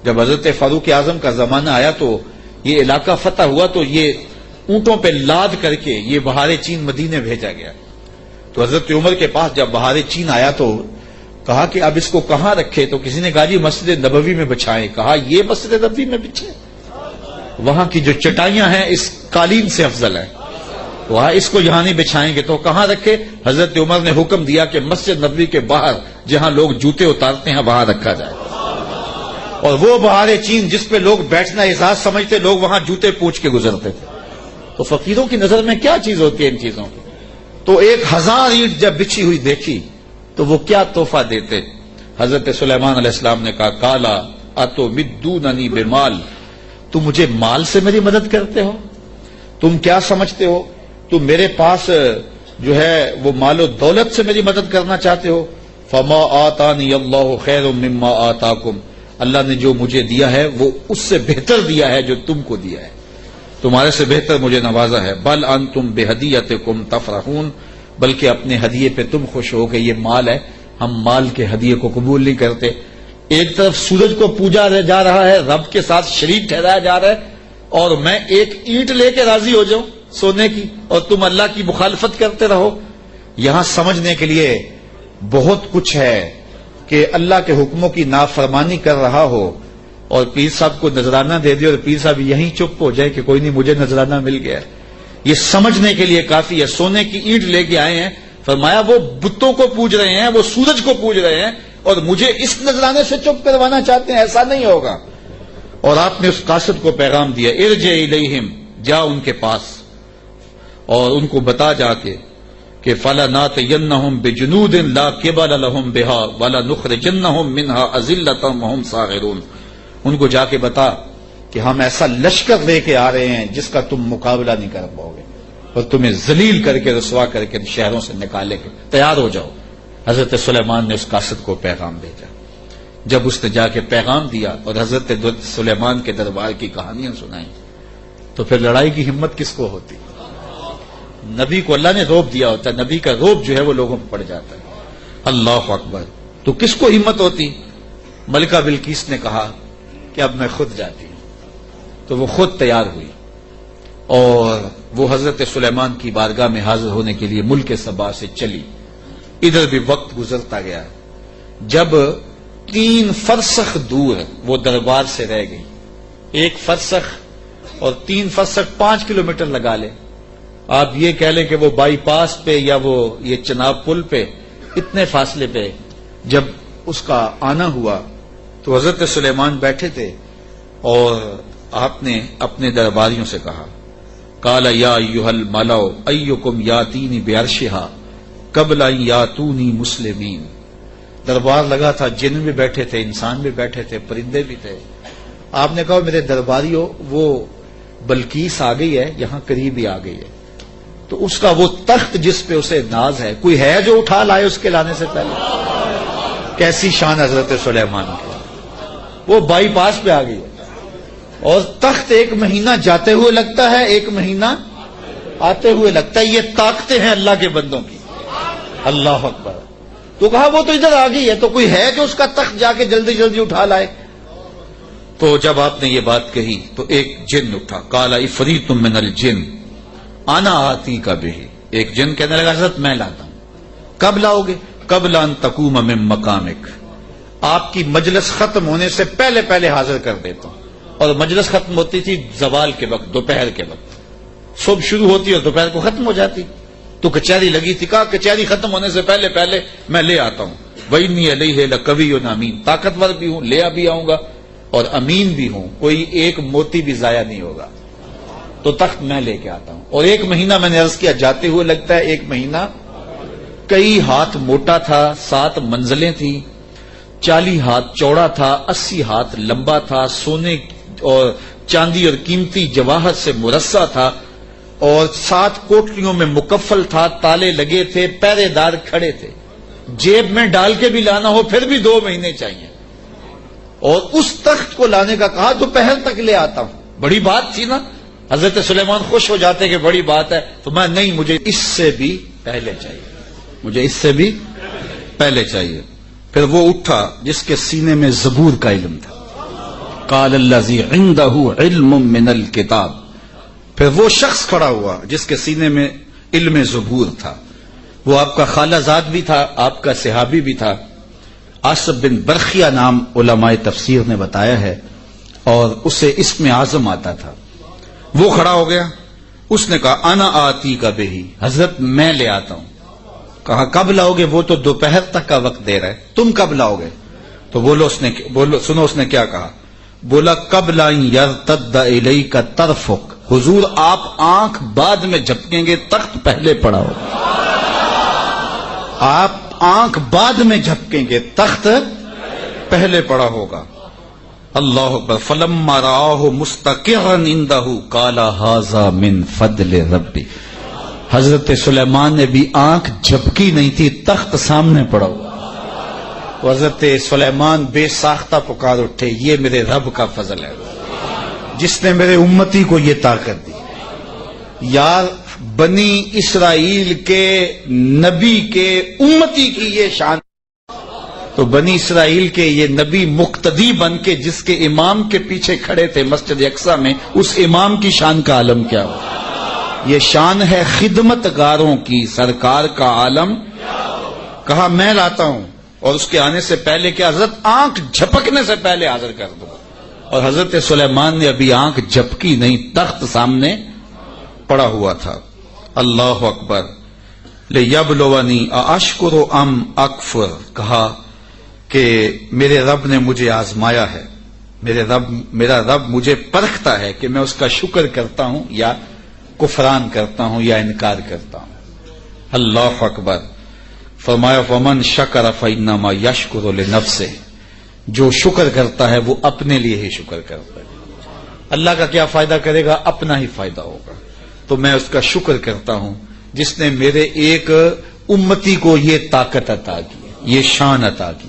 جب حضرت فاروق اعظم کا زمانہ آیا تو یہ علاقہ فتح ہوا تو یہ اونٹوں پہ لاد کر کے یہ بہار چین مدینے بھیجا گیا. تو حضرت عمر کے پاس جب بہار چین آیا تو کہا کہ اب اس کو کہاں رکھے؟ تو کسی نے کہا جی مسجد نبوی میں بچھائیں. کہا یہ مسجد نبوی میں بچھے؟ وہاں کی جو چٹائیاں ہیں اس قالین سے افضل ہیں، وہاں اس کو یہاں نہیں بچھائیں گے. تو کہاں رکھے؟ حضرت عمر نے حکم دیا کہ مسجد نبوی کے باہر جہاں لوگ جوتے اتارتے ہیں وہاں رکھا جائے. اور وہ بہار چین جس پہ لوگ بیٹھنا اعزاز سمجھتے، لوگ وہاں جوتے پوچھ کے گزرتے تھے. تو فقیروں کی نظر میں کیا چیز ہوتی ہے ان چیزوں کی؟ تو 1000 اینٹ جب بچھی ہوئی دیکھی تو وہ کیا تحفہ دیتے؟ حضرت سلیمان علیہ السلام نے کہا کالا اتو مدوننی بمال، تم مجھے مال سے میری مدد کرتے ہو؟ تم کیا سمجھتے ہو تم میرے پاس جو ہے وہ مال و دولت سے میری مدد کرنا چاہتے ہو؟ فما آتانی اللہ خیر مما آتاکم، اللہ نے جو مجھے دیا ہے وہ اس سے بہتر دیا ہے جو تم کو دیا ہے، تمہارے سے بہتر مجھے نوازا ہے. بل انتم بہدیتکم تفرحون، بلکہ اپنے ہدیے پہ تم خوش ہو کہ یہ مال ہے، ہم مال کے ہدیے کو قبول نہیں کرتے. ایک طرف سورج کو پوجا جا رہا ہے، رب کے ساتھ شریک ٹھہرایا جا رہا ہے، اور میں ایک اینٹ لے کے راضی ہو جاؤں سونے کی اور تم اللہ کی مخالفت کرتے رہو. یہاں سمجھنے کے لیے بہت کچھ ہے کہ اللہ کے حکموں کی نافرمانی کر رہا ہو اور پیر صاحب کو نذرانہ دے دے اور پیر صاحب یہیں چپ ہو جائے کہ کوئی نہیں مجھے نذرانہ مل گیا. یہ سمجھنے کے لیے کافی ہے. سونے کی اینٹ لے کے آئے ہیں, فرمایا وہ بتوں کو پوج رہے ہیں, وہ سورج کو پوج رہے ہیں, اور مجھے اس نذرانے سے چپ کروانا چاہتے ہیں, ایسا نہیں ہوگا. اور آپ نے اس قاصد کو پیغام دیا, ارجع الیہم, جا ان کے پاس اور ان کو بتا جا کے کہ فَلَنَاتِيَنَّهُمْ بِجُنُودٍ لَا قِبَلَ لَهُمْ بِهَا وَلَنُخْرِجَنَّهُمْ مِنْهَا أَذِلَّةً وَهُمْ صَاغِرُونَ. ان کو جا کے بتا کہ ہم ایسا لشکر لے کے آ رہے ہیں جس کا تم مقابلہ نہیں کر پاؤ گے, اور تمہیں ذلیل کر کے رسوا کر کے شہروں سے نکالے کے تیار ہو جاؤ. حضرت سلیمان نے اس قاصد کو پیغام بھیجا. جب اس نے جا کے پیغام دیا اور حضرت سلیمان کے دربار کی کہانیاں سنائیں, تو پھر لڑائی کی ہمت کس کو ہوتی؟ نبی کو اللہ نے روب دیا ہوتا ہے, نبی کا روب جو ہے وہ لوگوں پہ پڑ جاتا ہے. اللہ اکبر. تو کس کو ہمت ہوتی؟ ملکہ بلقیس نے کہا کہ اب میں خود جاتی ہوں. تو وہ خود تیار ہوئی اور وہ حضرت سلیمان کی بارگاہ میں حاضر ہونے کے لیے ملک سبا سے چلی. ادھر بھی وقت گزرتا گیا. جب 3 فرسخ دور وہ دربار سے رہ گئی, 1 فرسخ اور 3 فرسخ 5 کلومیٹر لگا لے, آپ یہ کہہ لیں کہ وہ بائی پاس پہ یا وہ یہ چناب پل پہ, اتنے فاصلے پہ جب اس کا آنا ہوا تو حضرت سلیمان بیٹھے تھے اور آپ نے اپنے درباریوں سے کہا, قال یا ایھا الملأ ایکم یاتینی بعرشها قبل ان یاتونی مسلمین. دربار لگا تھا, جن بھی بیٹھے تھے, انسان بھی بیٹھے تھے, پرندے بھی تھے. آپ نے کہا میرے درباریوں, وہ بلقیس آ گئی ہے, یہاں قریب ہی آ گئی ہے. تو اس کا وہ تخت جس پہ اسے ناز ہے, کوئی ہے جو اٹھا لائے اس کے لانے سے پہلے؟ کیسی شان حضرت سلیمان کی, وہ بائی پاس پہ آ گئی ہے. اور تخت 1 مہینہ جاتے ہوئے لگتا ہے, 1 مہینہ آتے ہوئے لگتا ہے. یہ طاقتیں ہیں اللہ کے بندوں کی. اللہ اکبر. تو کہا وہ تو ادھر آ گئی ہے, تو کوئی ہے جو اس کا تخت جا کے جلدی جلدی اٹھا لائے؟ تو جب آپ نے یہ بات کہی تو ایک جن اٹھا, قال عفریت من الجن انا آتیک بہ. ایک جن کہنے لگا حضرت میں لاتا ہوں. کب لاؤ گے؟ قبل ان تقوم من مقامک, آپ کی مجلس ختم ہونے سے پہلے پہلے حاضر کر دیتا ہوں. اور مجلس ختم ہوتی تھی زوال کے وقت, دوپہر کے وقت. صبح شروع ہوتی اور دوپہر کو ختم ہو جاتی. تو کچہری لگی تھی, کہا کچہری ختم ہونے سے پہلے پہلے میں لے آتا ہوں. وَإِنِّي عَلَيْهِ لَقَوِيٌّ أَمِينٌ, طاقتور بھی ہوں, لے بھی آؤں گا, اور امین بھی ہوں, کوئی ایک موتی بھی ضائع نہیں ہوگا. تو تخت میں لے کے آتا ہوں. اور 1 مہینہ میں نے عرض کیا جاتے ہوئے لگتا ہے, 1 مہینہ کئی ہاتھ موٹا تھا, 7 منزلیں تھیں, 40 ہاتھ چوڑا تھا, 80 ہاتھ لمبا تھا, سونے اور چاندی اور قیمتی جواہر سے مرصع تھا, اور 7 کوٹریوں میں مکفل تھا, تالے لگے تھے, پہرے دار کھڑے تھے. جیب میں ڈال کے بھی لانا ہو پھر بھی 2 مہینے چاہیے. اور اس تخت کو لانے کا کہا, دوپہر تک لے آتا ہوں. بڑی بات تھی نا. حضرت سلیمان خوش ہو جاتے کہ بڑی بات ہے, تو میں نہیں, مجھے اس سے بھی پہلے چاہیے, مجھے اس سے بھی پہلے چاہیے. پھر وہ اٹھا جس کے سینے میں زبور کا علم تھا. قال الذی عنده علم من الکتاب. پھر وہ شخص کھڑا ہوا جس کے سینے میں علم زبور تھا. وہ آپ کا خالہ زاد بھی تھا, آپ کا صحابی بھی تھا. آصف بن برخیہ نام علماء تفسیر نے بتایا ہے, اور اسے اسم اعظم آتا تھا. وہ کھڑا ہو گیا, اس نے کہا انا آتی کا بہی, حضرت میں لے آتا ہوں. کہا کب لاؤ گے؟ وہ تو دوپہر تک کا وقت دے رہا ہے, تم کب لاؤ گے؟ تو سنو اس نے کیا کہا. بولا قبل ان یرتد الیک طرفک, حضور آپ آنکھ بعد میں جھپکیں گے, تخت پہلے پڑا ہوگا. آپ آنکھ بعد میں جھپکیں گے, تخت پہلے پڑا ہوگا. اللہ اکبر. فلما رآہ مستقرا عنده قال ھذا من فضل ربی. حضرت سلیمان نے بھی آنکھ جھپکی نہیں تھی, تخت سامنے پڑا ہوا. تو حضرت سلیمان بے ساختہ پکار اٹھے, یہ میرے رب کا فضل ہے جس نے میرے امتی کو یہ طاقت دی. یار بنی اسرائیل کے نبی کے امتی کی یہ شان. تو بنی اسرائیل کے یہ نبی مقتدی بن کے جس کے امام کے پیچھے کھڑے تھے مسجد اقصی میں, اس امام کی شان کا عالم کیا ہو. یہ شان ہے خدمت گاروں کی, سرکار کا عالم. کہا میں لاتا ہوں, اور اس کے آنے سے پہلے کیا حضرت آنکھ جھپکنے سے پہلے حاضر کر دوں. اور حضرت سلیمان نے ابھی آنکھ جھپکی نہیں، تخت سامنے پڑا ہوا تھا. اللہ اکبر. لیبلونی ااشکر ام اکفر، کہا کہ میرے رب نے مجھے آزمایا ہے، میرا رب مجھے پرکھتا ہے کہ میں اس کا شکر کرتا ہوں یا کفران کرتا ہوں یا انکار کرتا ہوں. اللہ اکبر. فرمایا فمن شکر فانما یشکر لنفسہ، جو شکر کرتا ہے وہ اپنے لیے ہی شکر کرتا ہے. اللہ کا کیا فائدہ کرے گا؟ اپنا ہی فائدہ ہوگا. تو میں اس کا شکر کرتا ہوں جس نے میرے ایک امتی کو یہ طاقت عطا کی، یہ شان عطا کی.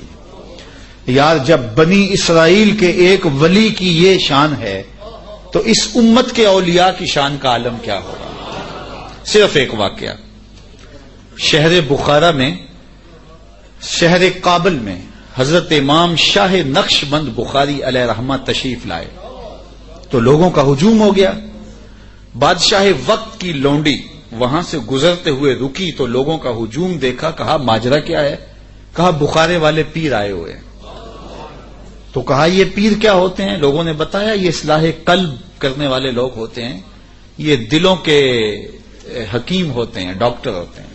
یار جب بنی اسرائیل کے ایک ولی کی یہ شان ہے تو اس امت کے اولیاء کی شان کا عالم کیا ہوگا؟ صرف ایک واقعہ. شہر بخارا میں، شہر کابل میں حضرت امام شاہ نقشبند بخاری علیہ رحمہ تشریف لائے تو لوگوں کا ہجوم ہو گیا. بادشاہ وقت کی لونڈی وہاں سے گزرتے ہوئے رکی تو لوگوں کا ہجوم دیکھا. کہا ماجرا کیا ہے؟ کہا بخارے والے پیر آئے ہوئے ہیں. تو کہا یہ پیر کیا ہوتے ہیں؟ لوگوں نے بتایا یہ اصلاح قلب کرنے والے لوگ ہوتے ہیں، یہ دلوں کے حکیم ہوتے ہیں، ڈاکٹر ہوتے ہیں،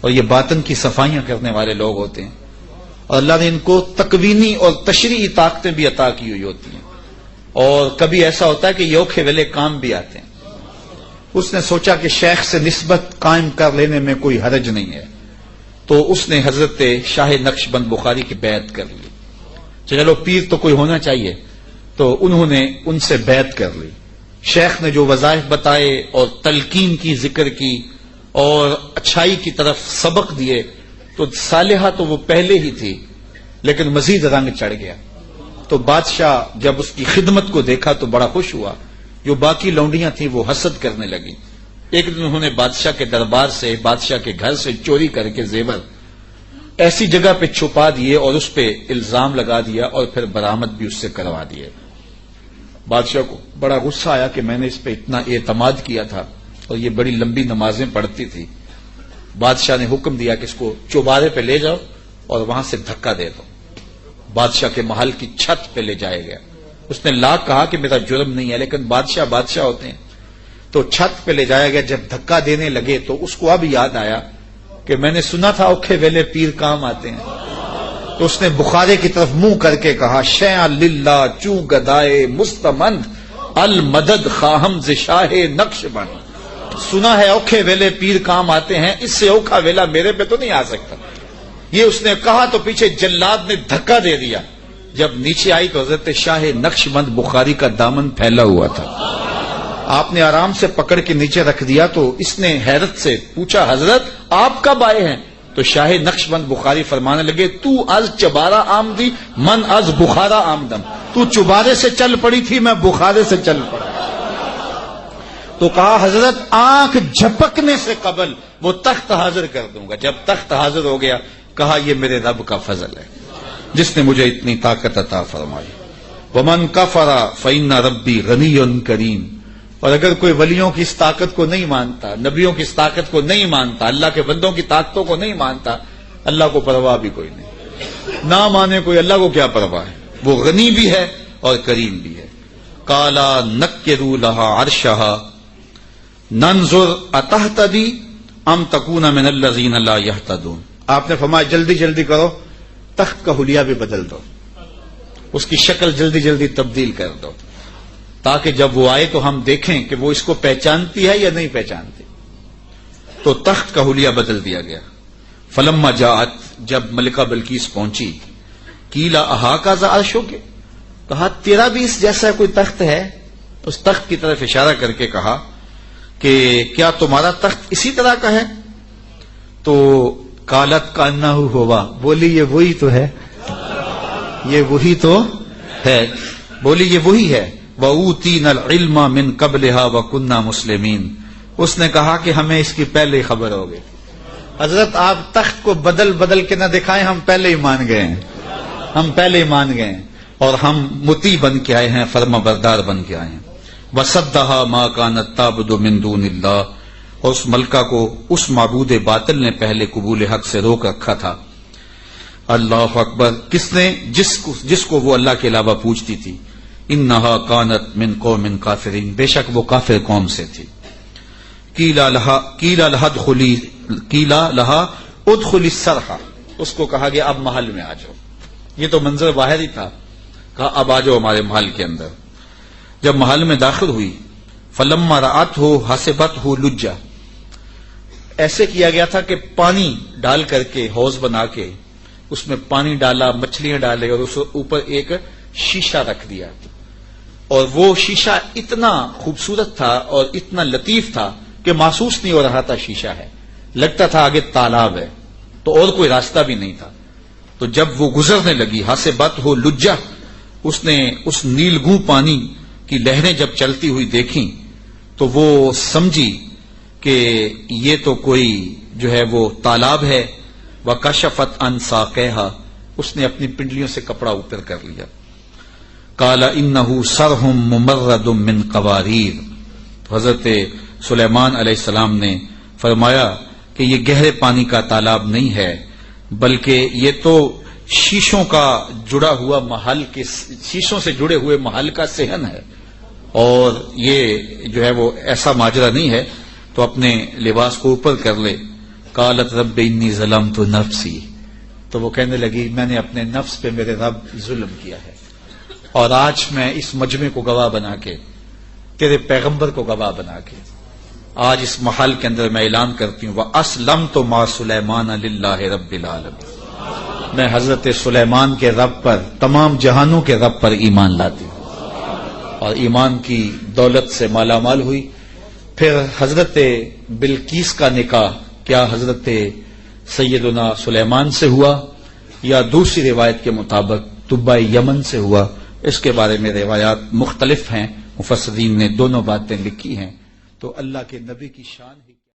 اور یہ باطن کی صفائیاں کرنے والے لوگ ہوتے ہیں، اور اللہ نے ان کو تکوینی اور تشریعی طاقتیں بھی عطا کی ہوئی ہوتی ہیں، اور کبھی ایسا ہوتا ہے کہ یہ اوکھے ویلے کام بھی آتے ہیں. اس نے سوچا کہ شیخ سے نسبت قائم کر لینے میں کوئی حرج نہیں ہے، تو اس نے حضرت شاہ نقشبند بخاری کی بیعت کر لی. چلو پیر تو کوئی ہونا چاہیے، تو انہوں نے ان سے بیعت کر لی. شیخ نے جو وظائف بتائے اور تلقین کی ذکر کی اور اچھائی کی طرف سبق دیے تو صالحہ تو وہ پہلے ہی تھی لیکن مزید رنگ چڑھ گیا. تو بادشاہ جب اس کی خدمت کو دیکھا تو بڑا خوش ہوا. جو باقی لونڈیاں تھیں وہ حسد کرنے لگی. ایک دن انہوں نے بادشاہ کے دربار سے، بادشاہ کے گھر سے چوری کر کے زیور ایسی جگہ پہ چھپا دیے اور اس پہ الزام لگا دیا اور پھر برآمد بھی اس سے کروا دیے. بادشاہ کو بڑا غصہ آیا کہ میں نے اس پہ اتنا اعتماد کیا تھا اور یہ بڑی لمبی نمازیں پڑھتی تھی. بادشاہ نے حکم دیا کہ اس کو چوبارے پہ لے جاؤ اور وہاں سے دھکا دے دو. بادشاہ کے محل کی چھت پہ لے جایا گیا. اس نے لاکھ کہا کہ میرا جرم نہیں ہے لیکن بادشاہ ہوتے ہیں. تو چھت پہ لے جایا گیا. جب دھکا دینے لگے تو اس کو اب یاد آیا کہ میں نے سنا تھا اوکھے ویلے پیر کام آتے ہیں. تو اس نے بخارے کی طرف منہ کر کے کہا شیع للہ چوں گدائے مستمند المدد خواہم ز شاہ نقشبند. سنا ہے اوکھے ویلے پیر کام آتے ہیں، اس سے اوکھا ویلا میرے پہ تو نہیں آ سکتا. یہ اس نے کہا تو پیچھے جلاد نے دھکا دے دیا. جب نیچے آئی تو حضرت شاہ نقشبند بخاری کا دامن پھیلا ہوا تھا. آپ نے آرام سے پکڑ کے نیچے رکھ دیا. تو اس نے حیرت سے پوچھا حضرت آپ کب آئے ہیں؟ تو شاہ نقشبند بخاری فرمانے لگے تو از چبارہ آمدی من از بخارا آمدم. تو چبارے سے چل پڑی تھی، میں بخارے سے چل پڑا. تو کہا حضرت آنکھ جھپکنے سے قبل وہ تخت حاضر کر دوں گا. جب تخت حاضر ہو گیا کہا یہ میرے رب کا فضل ہے جس نے مجھے اتنی طاقت عطا فرمائی. ومن کفر فإن ربی غنی کریم. اور اگر کوئی ولیوں کی اس طاقت کو نہیں مانتا، نبیوں کی اس طاقت کو نہیں مانتا، اللہ کے بندوں کی طاقتوں کو نہیں مانتا، اللہ کو پرواہ بھی کوئی نہیں. نہ مانے کوئی، اللہ کو کیا پرواہ ہے؟ وہ غنی بھی ہے اور کریم بھی ہے. کالا نکروا لها عرشها ننظر اتهتدی ام تکون من الذین لا یهتدون. آپ نے فرمایا جلدی جلدی کرو، تخت کا حلیہ بھی بدل دو، اس کی شکل جلدی جلدی تبدیل کر دو تاکہ جب وہ آئے تو ہم دیکھیں کہ وہ اس کو پہچانتی ہے یا نہیں پہچانتی. تو تخت کا حلیہ بدل دیا گیا. فلما جاءت، جب ملکہ بلقیس پہنچی، قیل اہاکذا عرشک، کہا تیرا بھی اس جیسا کوئی تخت ہے؟ اس تخت کی طرف اشارہ کر کے کہا کہ کیا تمہارا تخت اسی طرح کا ہے؟ تو قالت کانہ ہوا، بولی یہ وہی تو ہے، یہ وہی تو ہے، بولی یہ وہی ہے. وَأُوتِينَا الْعِلْمَ مِنْ قَبْلِهَا وَكُنَّا مُسْلِمِينَ. اس نے کہا کہ ہمیں اس کی پہلے ہی خبر ہو گئی. حضرت آپ تخت کو بدل بدل کے نہ دکھائیں، ہم پہلے ہی مان گئے ہیں، ہم پہلے ہی مان گئے ہیں اور ہم مطیع بن کے آئے ہیں، فرما بردار بن کے آئے ہیں. وَصَدَّهَا مَا كَانَتْ تَعْبُدُ مِن دُونِ اللَّهِ. اور اس ملکہ کو اس معبود باطل نے پہلے قبول حق سے روک رکھا تھا. اللہ اکبر. کس نے؟ جس کو وہ اللہ کے علاوہ پوچھتی تھی. انہا کانت من قوم کافرین، بے شک وہ کافر قوم سے تھی. قیلا لہا ادخلی السرح، اس کو کہا گیا اب محل میں آ جاؤ. یہ تو منظر باہر ہی تھا، کہا اب آ جاؤ ہمارے محل کے اندر. جب محل میں داخل ہوئی فلما رأتہ حسبتہ لجہ، ایسے کیا گیا تھا کہ پانی ڈال کر کے حوض بنا کے اس میں پانی ڈالا، مچھلیاں ڈالے اور اس اوپر ایک شیشہ رکھ دیا. اور وہ شیشہ اتنا خوبصورت تھا اور اتنا لطیف تھا کہ محسوس نہیں ہو رہا تھا شیشہ ہے، لگتا تھا آگے تالاب ہے تو اور کوئی راستہ بھی نہیں تھا. تو جب وہ گزرنے لگی حسبتہ لجہ، اس نے اس نیلگوں پانی کی لہریں جب چلتی ہوئی دیکھیں تو وہ سمجھی کہ یہ تو کوئی جو ہے وہ تالاب ہے. وَكَشَفَتْ عَنْ سَاقَيْهَا، اس نے اپنی پنڈلیوں سے کپڑا اوپر کر لیا. قَالَ إِنَّهُ صَرْحٌ مُمَرَّدٌ مِّن قَوَارِيرَ، حضرت سلیمان علیہ السلام نے فرمایا کہ یہ گہرے پانی کا تالاب نہیں ہے، بلکہ یہ تو شیشوں کا جڑا ہوا محل کے، شیشوں سے جڑے ہوئے محل کا صحن ہے، اور یہ جو ہے وہ ایسا ماجرا نہیں ہے. تو اپنے لباس کو اوپر کر لے. قالت رب انی ظلمت نفسی، تو وہ کہنے لگی میں نے اپنے نفس پہ میرے رب ظلم کیا ہے، اور آج میں اس مجمع کو گواہ بنا کے، تیرے پیغمبر کو گواہ بنا کے آج اس محل کے اندر میں اعلان کرتی ہوں وَأَسْلَمْتُ مَعَ سُلَيْمَانَ لِلَّهِ رَبِّ الْعَالَمِينَ، میں حضرت سلیمان کے رب پر، تمام جہانوں کے رب پر ایمان لاتی ہوں، اور ایمان کی دولت سے مالا مال ہوئی. پھر حضرت بلقیس کا نکاح کیا حضرت سیدنا سلیمان سے ہوا یا دوسری روایت کے مطابق طبۂ یمن سے ہوا، اس کے بارے میں روایات مختلف ہیں، مفسرین نے دونوں باتیں لکھی ہیں. تو اللہ کے نبی کی شان ہی